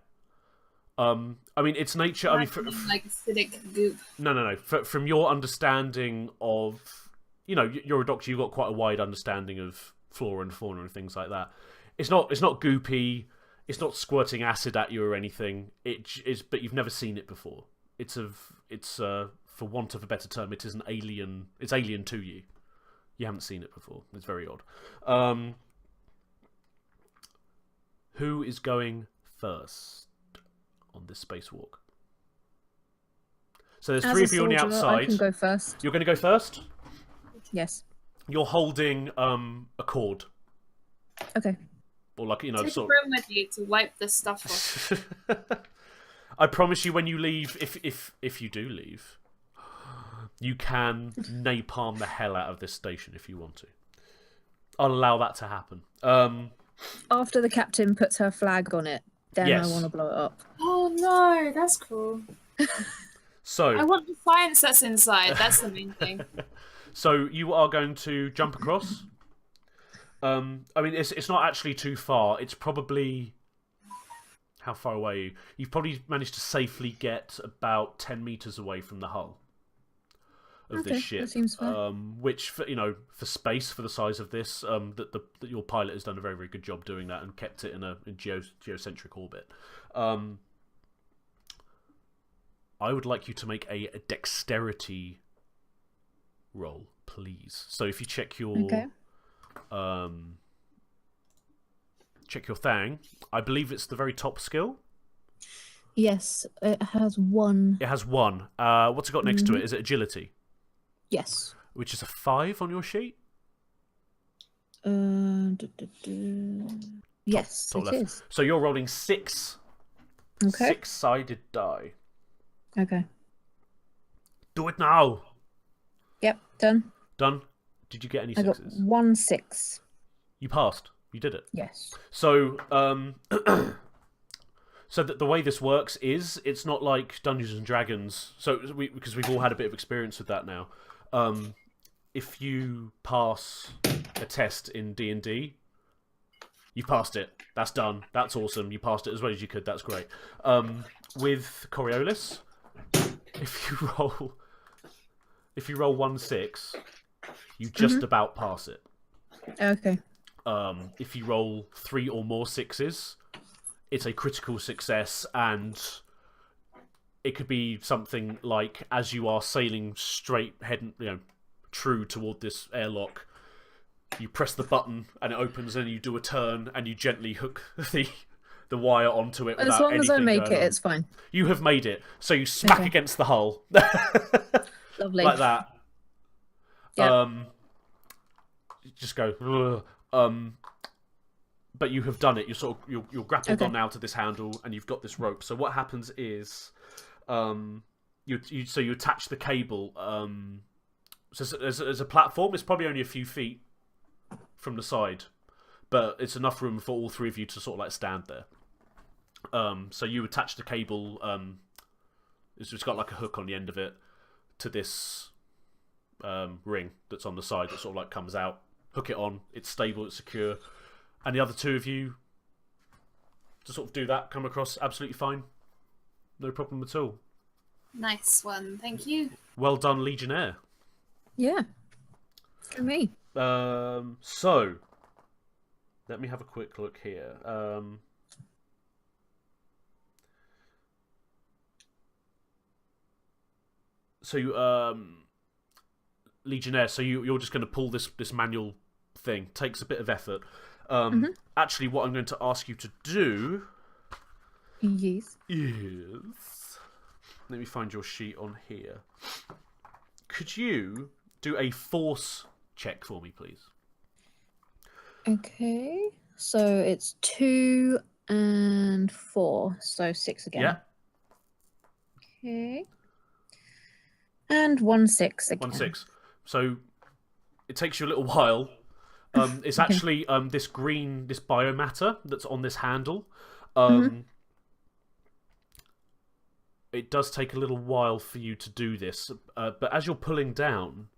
I mean, it's nature. I mean, like acidic goop. No. From your understanding of, you know, you're a doctor. You've got quite a wide understanding of flora and fauna and things like that. It's not goopy. It's not squirting acid at you or anything. It is, but you've never seen it before. It's for want of a better term, it is an alien. It's alien to you. You haven't seen it before. It's very odd. Who is going first on this spacewalk? So there's three of you on the outside. I can go first. You're going to go first? Yes. You're holding a cord. Okay. Or like, you know, Take sort a broom with you to wipe the stuff off. I promise you, when you leave, if you do leave, you can napalm the hell out of this station if you want to. I'll allow that to happen. After the captain puts her flag on it, then Yes. I want to blow it up. Oh no, that's cool. So I want the science that's inside. That's the main thing. So you are going to jump across. I mean, it's not actually too far. It's probably, how far away are you? You've probably managed to safely get about 10 meters away from the hull of Okay, this ship. that seems fair. Which, for, you know, for space, for the size of this, that your pilot has done a very, very good job doing that and kept it in a geocentric orbit. I would like you to make a dexterity roll, please. So if you check your check your thing, I believe it's the very top skill. Yes, it has one. It has one. What's it got next to it? Is it agility? Yes. Which is a 5 on your sheet? Yes, Top it left. is. So you're rolling 6 Okay. 6-sided die. Okay. Do it now. Yep, done. Done. Did you get any I got sixes? 1 6. You passed. You did it. Yes. So, so the way this works is it's not like Dungeons and Dragons. So because we've all had a bit of experience with that now. If you pass a test in D&D, You passed it. That's done. That's awesome. You passed it as well as you could. That's great. With Coriolis, if you roll 1-6, you just about pass it. Okay. If you roll 3 or more 6s, it's a critical success, and it could be something like as you are sailing straight, true toward this airlock, you press the button and it opens, and you do a turn and you gently hook the wire onto it. As long as I make it, it's fine. You have made it, so you smack against the hull. Lovely. Like that. Yeah. Just go. But you have done it. You're grappled on now to this handle, and you've got this rope. So what happens is, you attach the cable. So as a platform, it's probably only a few feet from the side, but it's enough room for all three of you to sort of like stand there. So you attach the cable. It's just got like a hook on the end of it to this ring that's on the side that sort of like comes out. Hook it on. It's stable. It's secure. And the other two of you to sort of do that come across absolutely fine. No problem at all. Nice one. Thank you. Well done, Legionnaire. Yeah. For me. So, let me have a quick look here. Legionnaire, so you're just going to pull this manual thing. Takes a bit of effort. Actually, what I'm going to ask you to do Yes. is... Let me find your sheet on here. Could you do a force check for me, please? Okay. So it's 2 and 4. So 6 again. Yeah. Okay. And 1-6 again. 1-6. So it takes you a little while. It's actually this biomatter that's on this handle. It does take a little while for you to do this, but as you're pulling down,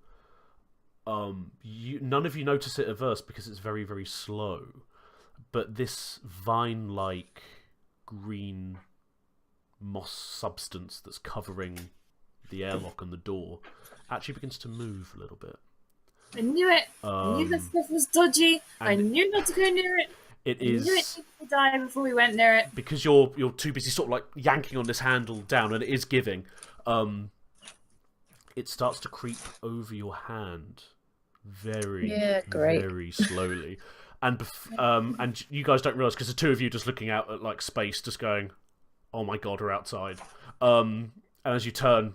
none of you notice it at first because it's very, very slow. But this vine-like green moss substance that's covering the airlock and the door actually begins to move a little bit. I knew it. I knew that stuff was dodgy. I knew not to go near it. It I knew it needed to die before we went near it. Because you're too busy sort of like yanking on this handle down, and it is giving. It starts to creep over your hand very, very slowly. And you guys don't realise, because the two of you just looking out at like space, just going, "Oh my god, we're outside." And as you turn,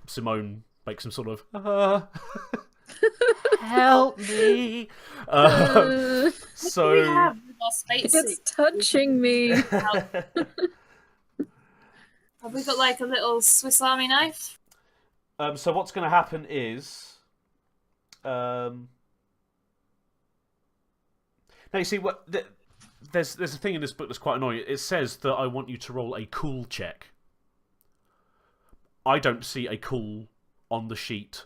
Simone makes some sort of help me. So we have with our space It's suit? touching me. Have we got like a little Swiss Army knife? So what's going to happen is, now you see what there's a thing in this book that's quite annoying. It says that I want you to roll a cool check. I don't see a cool on the sheet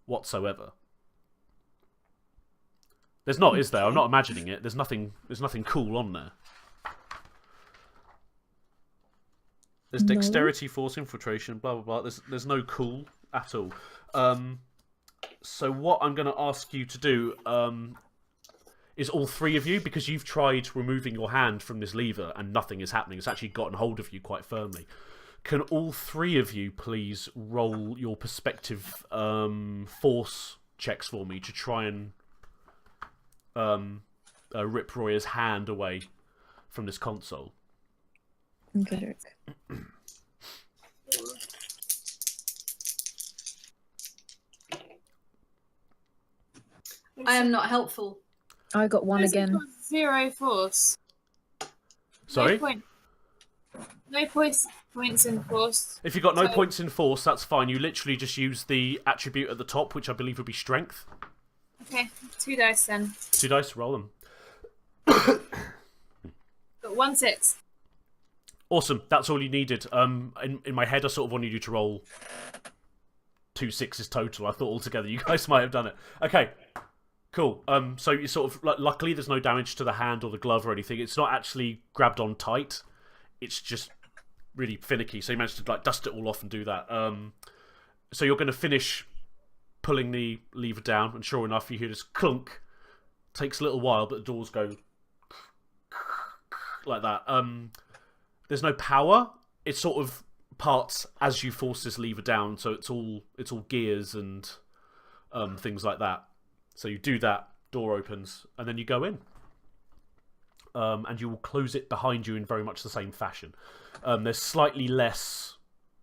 whatsoever. There's not, is there? I'm not imagining it. There's nothing cool on there. There's dexterity, force, infiltration, blah blah blah. There's no cool at all. So what I'm going to ask you to do is all three of you, because you've tried removing your hand from this lever and nothing is happening. It's actually gotten hold of you quite firmly. Can all three of you please roll your perspective force checks for me to try and rip Roya's hand away from this console? Okay. I am not helpful. I got 1 again. 0 force. Sorry? No points in force. If you've got no points in force, that's fine. You literally just use the attribute at the top, which I believe would be strength. Okay, 2 dice then. 2 dice, roll them. Got 1-6. Awesome, that's all you needed. In my head, I sort of wanted you to roll 2 6s total. I thought altogether you guys might have done it. Okay, Cool. So you sort of luckily there's no damage to the hand or the glove or anything. It's not actually grabbed on tight. It's just really finicky. So you managed to dust it all off and do that. So you're going to finish pulling the lever down, and sure enough, you hear this clunk. Takes a little while, but the doors go like that. There's no power. It's sort of parts as you force this lever down. So it's all gears and things like that. So you do that, door opens, and then you go in. And you will close it behind you in very much the same fashion. There's slightly less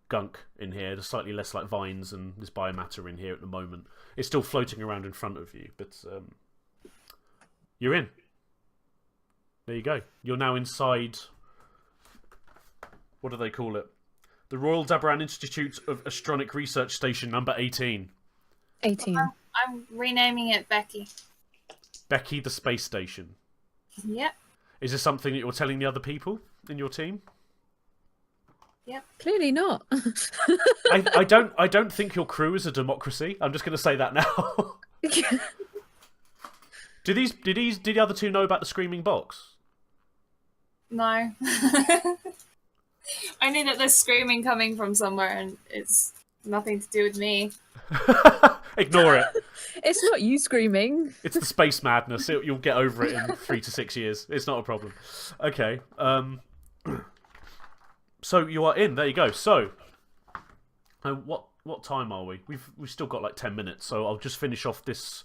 gunk in here. There's slightly less like vines and there's biomatter in here at the moment. It's still floating around in front of you, but you're in. There you go. You're now inside. What do they call it? The Royal Dabran Institute of Astronic Research Station number 18. 18. I'm renaming it Becky. Becky the Space Station. Yep. Is this something that you're telling the other people in your team? Yep. Clearly not. I don't think your crew is a democracy. I'm just going to say that now. Did the other two know about the screaming box? No. I knew that there's screaming coming from somewhere, and it's nothing to do with me. Ignore it. It's not you screaming. It's the space madness. You'll get over it in 3 to 6 years. It's not a problem. Okay. So you are in. There you go. So, what time are we? We've still got like 10 minutes. So I'll just finish off this.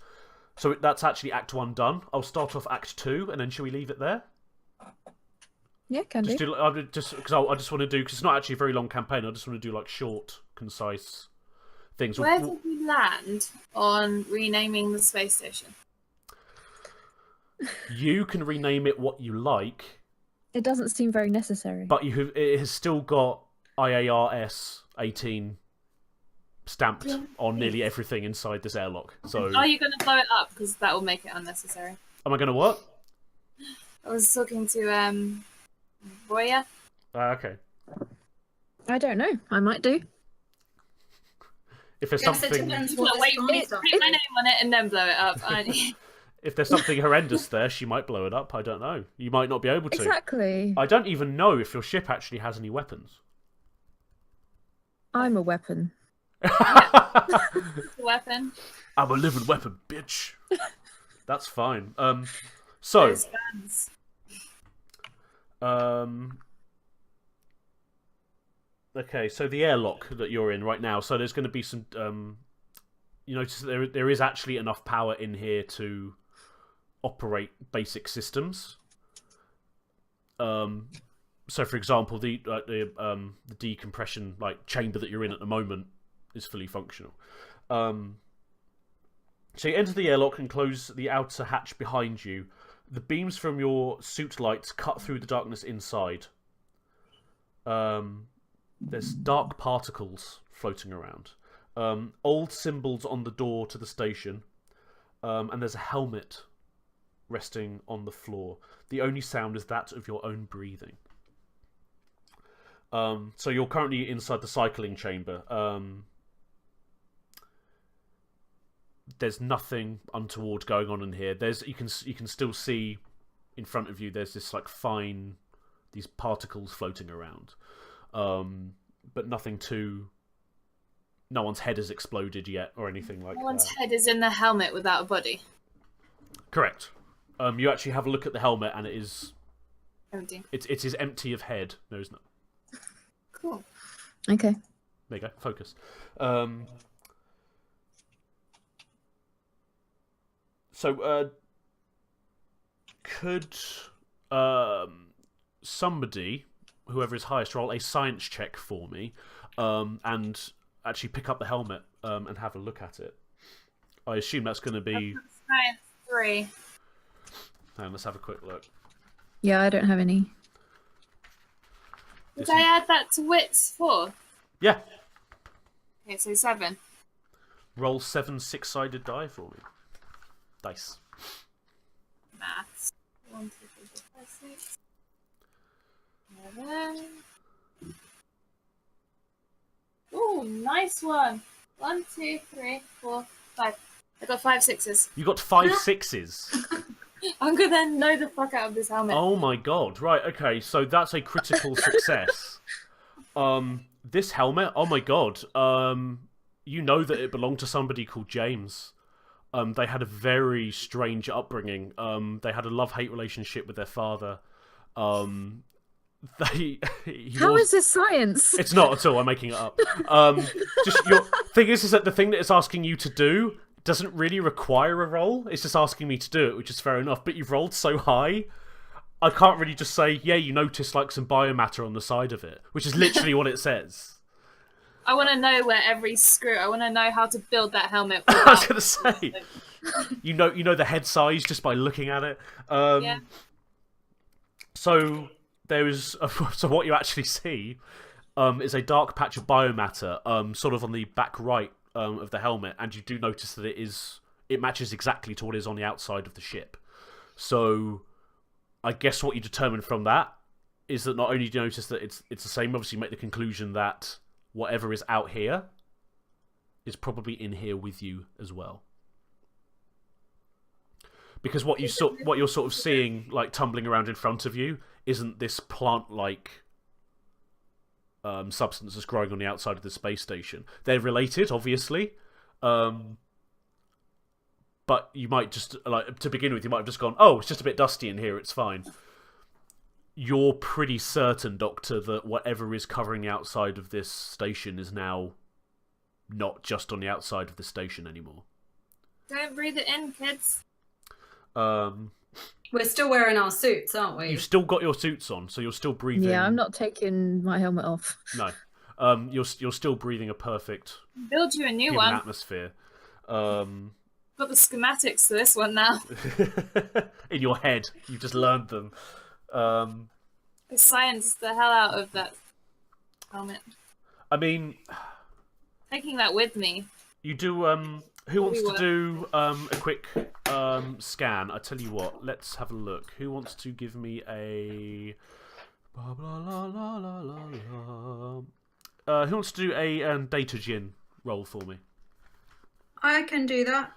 So that's actually Act 1 done. I'll start off Act 2, and then shall we leave it there? Yeah, can do. Just because I just want to do, because it's not actually a very long campaign. I just want to do like short, concise things. Where did we land on renaming the space station? You can rename it what you like. It doesn't seem very necessary. But it has still got IARS 18 stamped on nearly everything inside this airlock. So are you going to blow it up? Because that will make it unnecessary. Am I going to what? I was talking to Boya. Okay. I don't know. I might do. If there's Yes, it something, depends Well, what wait, it's put from. my name on it and then blow it up. if there's something horrendous there, she might blow it up. I don't know. You might not be able to. Exactly. I don't even know if your ship actually has any weapons. I'm a weapon. Weapon. I'm a living weapon, bitch. That's fine. So, There's guns. okay, so the airlock that you're in right now. So there's going to be some. You notice that there is actually enough power in here to operate basic systems. So, for example, the decompression chamber that you're in at the moment is fully functional. So you enter the airlock and close the outer hatch behind you. The beams from your suit lights cut through the darkness inside. There's dark particles floating around. Old symbols on the door to the station. And there's a helmet resting on the floor. The only sound is that of your own breathing. So you're currently inside the cycling chamber. There's nothing untoward going on in here. You can still see in front of you. There's this these particles floating around, but nothing too. No one's head has exploded yet or anything like that. No one's head is in the helmet without a body. Correct. You actually have a look at the helmet and it is Empty. it is empty of head. No, it's not. Cool. Okay. There you go. Focus. So, could somebody, whoever is highest, roll a science check for me, and actually pick up the helmet and have a look at it? I assume that's going to be. Science 3. Let's have a quick look. Yeah, I don't have any. Did I add that to wits 4? Yeah. Okay, so 7. Roll 7 6-sided die for me. Dice. Maths. 1, 2, 3, 4, 5, 6. 11. Ooh, nice one. 1, 2, 3, 4, 5. I got 5 6s. You got 5 6s. I'm gonna know the fuck out of this helmet. Oh my god! Right. Okay. So that's a critical success. This helmet. Oh my god. You know that it belonged to somebody called James. They had a very strange upbringing. They had a love-hate relationship with their father. How is this science? It's not at all. I'm making it up. Just your thing is that the thing that it's asking you to do doesn't really require a roll. It's just asking me to do it, which is fair enough. But you've rolled so high, I can't really just say, yeah, you notice like some biomatter on the side of it, which is literally what it says. I want to know where every screw. I want to know how to build that helmet. I was gonna say, you know the head size just by looking at it. Yeah. So there is. So what you actually see is a dark patch of biomatter, sort of on the back right of the helmet, and you do notice that it matches exactly to what is on the outside of the ship. So I guess what you determine from that is that not only do you notice that it's the same, obviously you make the conclusion that whatever is out here is probably in here with you as well. Because what you're sort of seeing like tumbling around in front of you isn't this plant-like substance that's growing on the outside of the space station. They're related, obviously, but you might just, like, to begin with, you might have just gone, oh, it's just a bit dusty in here, it's fine. You're pretty certain, Doctor, that whatever is covering the outside of this station is now not just on the outside of the station anymore. Don't breathe it in, kids. We're still wearing our suits, aren't we? You've still got your suits on, so you're still breathing. Yeah, I'm not taking my helmet off. No. You're still breathing a perfect Build you a new human one. atmosphere. Got the schematics for this one now. In your head, you've just learned them. I scienced the hell out of that helmet. I mean, Taking that with me. you do. Who wants to do a quick scan? I tell you what. Let's have a look. Who wants to give me a? Blah, blah, la, la, la, la, la. Who wants to do a data gin roll for me? I can do that.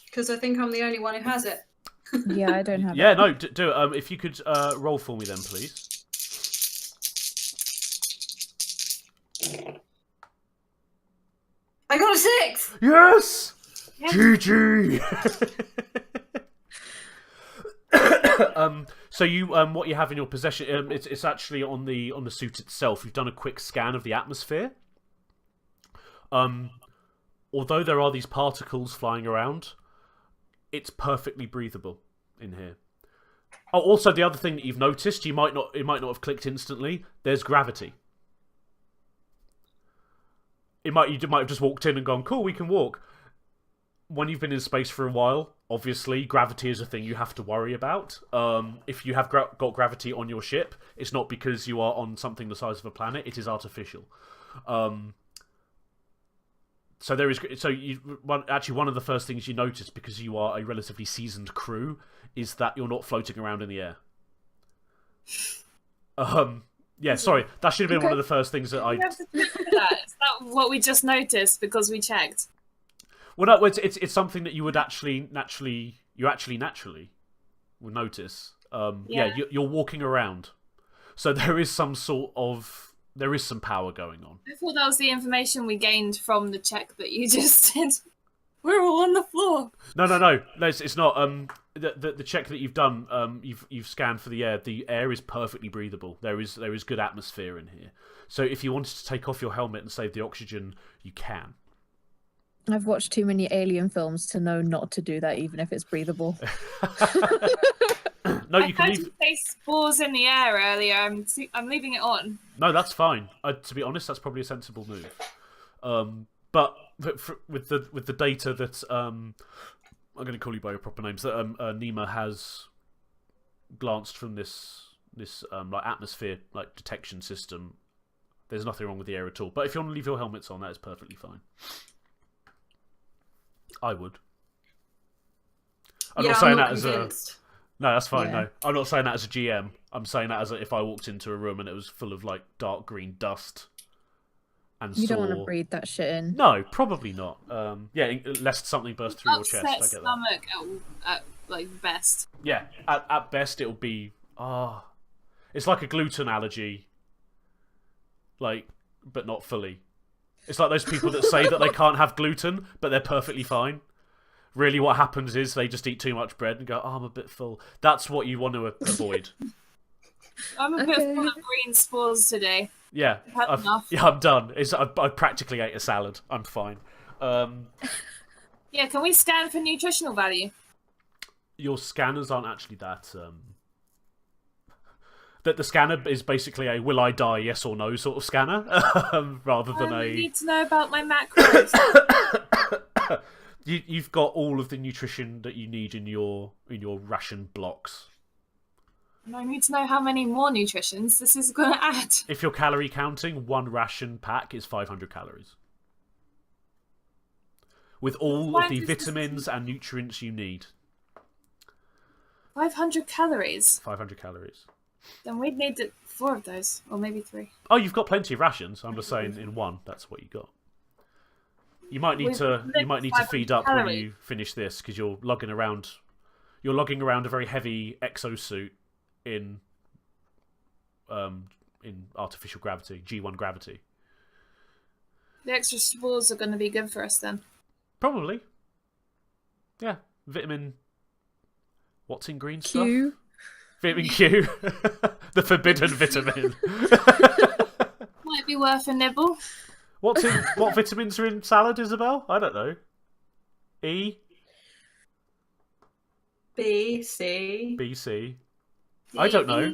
Because I think I'm the only one who has it. Yeah, I don't have Yeah, it. no, do it. If you could roll for me then, please. I got a 6! Yes! Yes. GG! So you, what you have in your possession, it's actually on the suit itself. You've done a quick scan of the atmosphere. Although there are these particles flying around, it's perfectly breathable in here. Oh, also the other thing that you've noticed, it might not have clicked instantly. There's gravity. You might have just walked in and gone, cool, we can walk. When you've been in space for a while, obviously, gravity is a thing you have to worry about. If you have got gravity on your ship, it's not because you are on something the size of a planet, it is artificial. So there is. Actually, one of the first things you notice, because you are a relatively seasoned crew, is that you're not floating around in the air. Yeah, sorry, that should have been one of the first things that I. You have to check that. Is that what we just noticed because we checked? Well, no, it's something that you would naturally would notice. Yeah, you're walking around, so there is some power going on. I thought that was the information we gained from the check that you just did. We're all on the floor. No, it's not. The check that you've done, you've scanned for the air. The air is perfectly breathable. There is good atmosphere in here. So if you wanted to take off your helmet and save the oxygen, you can. I've watched too many alien films to know not to do that, even if it's breathable. No, I you can heard leave. you say spores in the air earlier. I'm leaving it on. No, that's fine. To be honest, that's probably a sensible move. But with the data that I'm going to call you by your proper names, that Nima has glanced from this like atmosphere like detection system, there's nothing wrong with the air at all. But if you want to leave your helmets on, that is perfectly fine. I would. I'm not saying that as a. No, that's fine. Yeah. No, I'm not saying that as a GM. I'm saying that as if I walked into a room and it was full of like dark green dust, and You saw. don't want to breathe that shit in. No, probably not. Yeah, lest something burst through your chest. I Upset get that. stomach at like best. Yeah, at best it'll be it's like a gluten allergy, like, but not fully. It's like those people that say that they can't have gluten, but they're perfectly fine. Really, what happens is they just eat too much bread and go, "Oh, I'm a bit full." That's what you want to avoid. I'm a bit full of green spores today. Yeah, I've had enough. Yeah, I'm done. I practically ate a salad. I'm fine. Yeah, can we scan for nutritional value? Your scanners aren't actually that. That the scanner is basically a "will I die, yes or no" sort of scanner, rather than I a. need to know about my macros. You've got all of the nutrition that you need in your ration blocks. And I need to know how many more nutritions this is going to add. If you're calorie counting, one ration pack is 500 calories. With all of the vitamins and nutrients you need. 500 calories? 500 calories. Then we'd need 4 of those, or maybe 3. Oh, you've got plenty of rations. I'm just saying, in one, that's what you got. You might need to feed up when you finish this because you're lugging around a very heavy exosuit in artificial gravity, G1 gravity. The extra spores are going to be good for us then. Probably. Yeah, vitamin. What's in green Q. stuff? Vitamin Q, the forbidden vitamin. Might be worth a nibble. What vitamins are in salad, Isabel? I don't know. E. B, C. B, C. I don't know.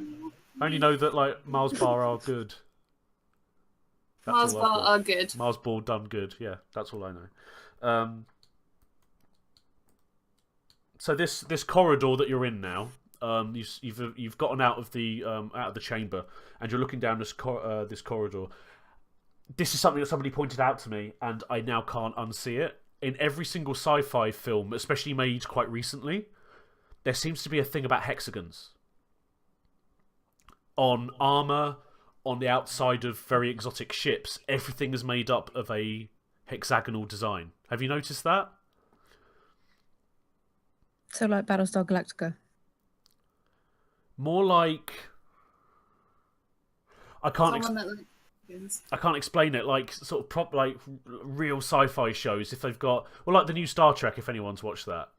I only know that like Mars bar are good. That's Mars all I've bar got. are good. Mars bar done good. Yeah, that's all I know. So this corridor that you're in now, you've gotten out of the chamber and you're looking down this corridor. This is something that somebody pointed out to me, and I now can't unsee it. In every single sci-fi film, especially made quite recently, there seems to be a thing about hexagons on armor, on the outside of very exotic ships. Everything is made up of a hexagonal design. Have you noticed that? So like Battlestar Galactica. More like I can't explain it. Like sort of like real sci-fi shows. If they've got like the new Star Trek, if anyone's watched that,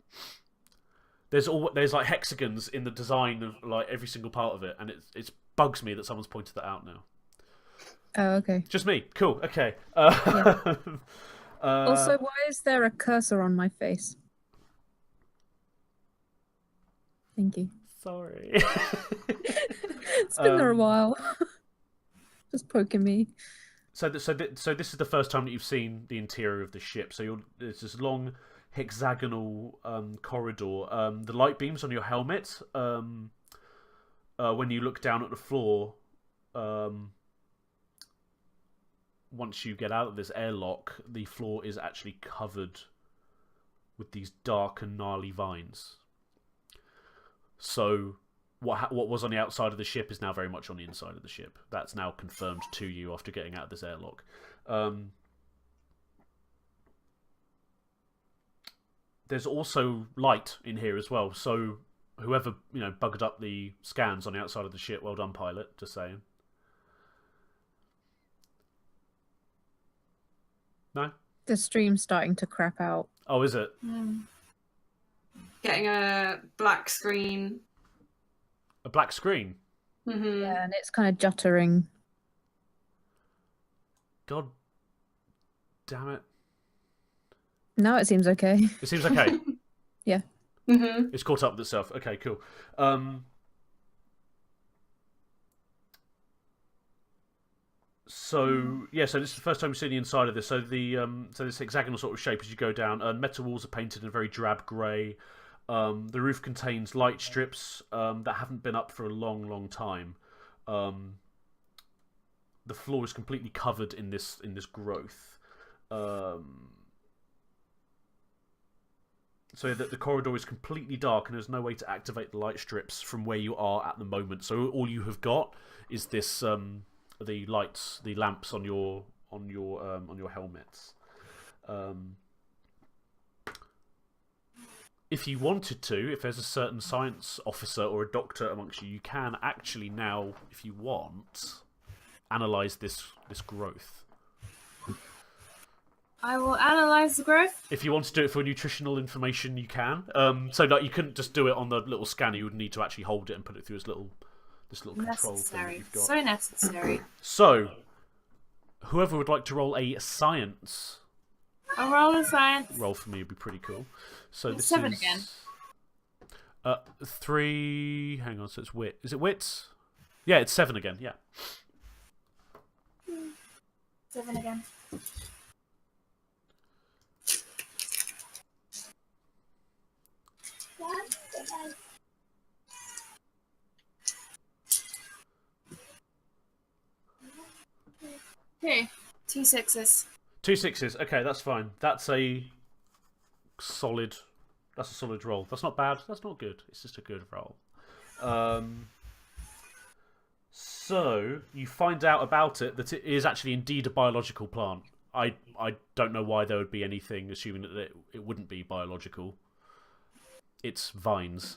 there's like hexagons in the design of like every single part of it, and it bugs me that someone's pointed that out now. Oh, okay. Just me. Cool. Okay. Yeah. Also, why is there a cursor on my face? Thank you. Sorry. It's been there a while. Just poking me. So this is the first time that you've seen the interior of the ship. So there's this long hexagonal corridor. The light beams on your helmet, when you look down at the floor, once you get out of this airlock, the floor is actually covered with these dark and gnarly vines. So what was on the outside of the ship is now very much on the inside of the ship. That's now confirmed to you after getting out of this airlock. There's also light in here as well. So whoever bugged up the scans on the outside of the ship, well done, pilot. Just saying. No? The stream's starting to crap out. Oh, is it? Getting a black screen. A black screen? Mm-hmm. Yeah, and it's kind of juttering. God damn it. No, it seems okay. It seems okay. Yeah. Mm-hmm. It's caught up with itself. Okay, cool. So this is the first time we've seen the inside of this. So this hexagonal sort of shape as you go down. Metal walls are painted in a very drab grey. The roof contains light strips that haven't been up for a long, long time. The floor is completely covered in this growth. So that the corridor is completely dark and there's no way to activate the light strips from where you are at the moment. So all you have got is this the lamps on your your helmets. If you wanted to, if there's a certain science officer or a doctor amongst you, you can actually now, if you want, analyze this growth. I will analyze the growth. If you want to do it for nutritional information, you can. So like, you couldn't just do it on the little scanner. You would need to actually hold it and put it through this little control thing that you've got. So necessary. So, whoever would like to roll a science. I'll roll a science. Roll for me would be pretty cool. So this 7 is again. 3. Hang on, so it's wit. Is it wits? Yeah, it's 7 again. Yeah. 7 again. Okay, 2 6s. 2 6s. Okay, that's fine. That's a solid roll. That's not bad. That's not good. It's just a good roll. So you find out about it that it is actually indeed a biological plant. I don't know why there would be anything assuming that it wouldn't be biological. It's vines.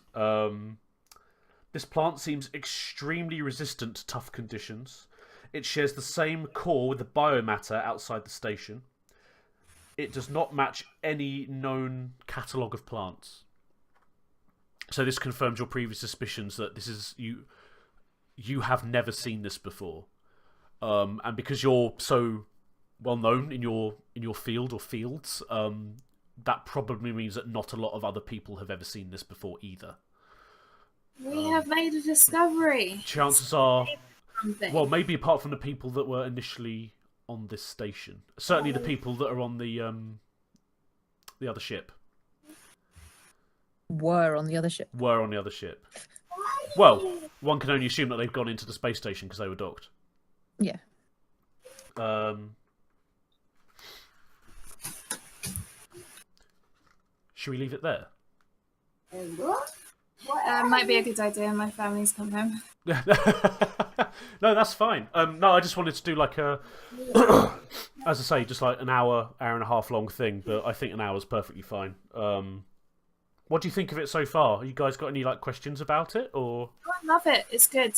This plant seems extremely resistant to tough conditions. It shares the same core with the biomatter outside the station. It does not match any known catalogue of plants. So this confirms your previous suspicions that this is you have never seen this before. And because you're so well known in your field or fields, that probably means that not a lot of other people have ever seen this before either. We have made a discovery. Chances are, Something. well, maybe apart from the people that were initially on this station, certainly the people that are on the other ship. Were on the other ship. Well, one can only assume that they've gone into the space station because they were docked. Yeah. Should we leave it there? Might be a good idea. My family's come home. No, that's fine. No, I just wanted to do like a, as I say, just like an hour and a half long thing. But I think an hour is perfectly fine. What do you think of it so far? You guys got any like questions about it, or? Oh, I love it. It's good.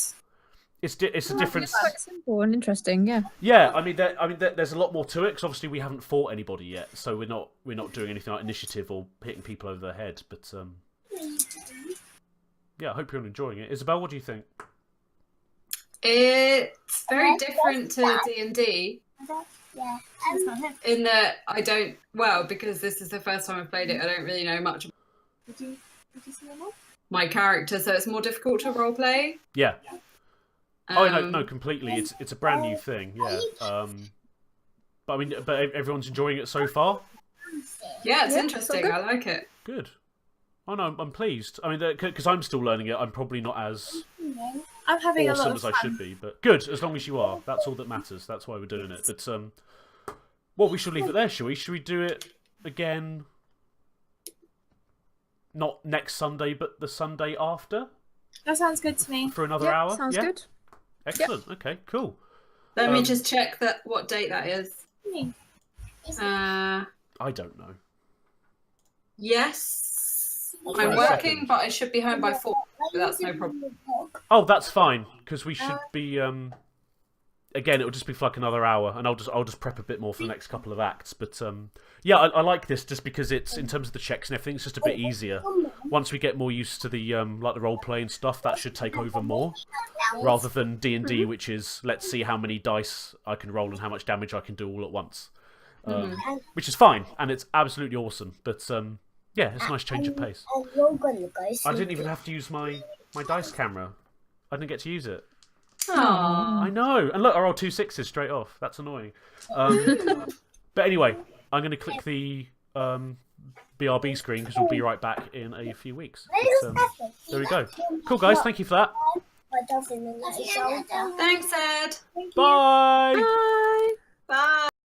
It's a different. It's quite simple and interesting. Yeah. Yeah, I mean, there's a lot more to it because obviously we haven't fought anybody yet, so we're not doing anything like initiative or hitting people over the head. But yeah, I hope you're enjoying it. Isabel, what do you think? It's very different to D&D in that I don't, well, because this is the first time I've played it, I don't really know much about my character, so it's more difficult to roleplay. Yeah. Oh no, completely. It's a brand new thing. Yeah. But I mean, everyone's enjoying it so far. Yeah, it's interesting. I like it. Good. Oh no, I'm pleased. I mean, because I'm still learning it, I'm probably not as I'm having a lot awesome of as fun. I should be. But good, as long as you are. That's all that matters. That's why we're doing it. But well, we should leave it there, shall we? Should we do it again? Not next Sunday, but the Sunday after? That sounds good to me. For another hour? Sounds yeah? good. Excellent. Okay, cool. Let me just check what date that is. I don't know. Yes. I'm 22nd. working, but I should be home by 4, so that's no problem. Oh, that's fine, because we should be... Again, it'll just be for like another hour, and I'll just prep a bit more for the next couple of acts. But yeah, I like this just because it's, in terms of the checks and everything, it's just a bit easier. Once we get more used to the like the role play and stuff, that should take over more, rather than D&D, which is let's see how many dice I can roll and how much damage I can do all at once, which is fine and it's absolutely awesome. But yeah, it's a nice change of pace. I didn't even have to use my dice camera. I didn't get to use it. Aww. I know. And look, I rolled 2 6s straight off. That's annoying. But anyway, I'm going to click the BRB screen because we'll be right back in a few weeks. But, there we go. Cool, guys. Thank you for that. Thanks, Ed. Bye. Bye. Bye.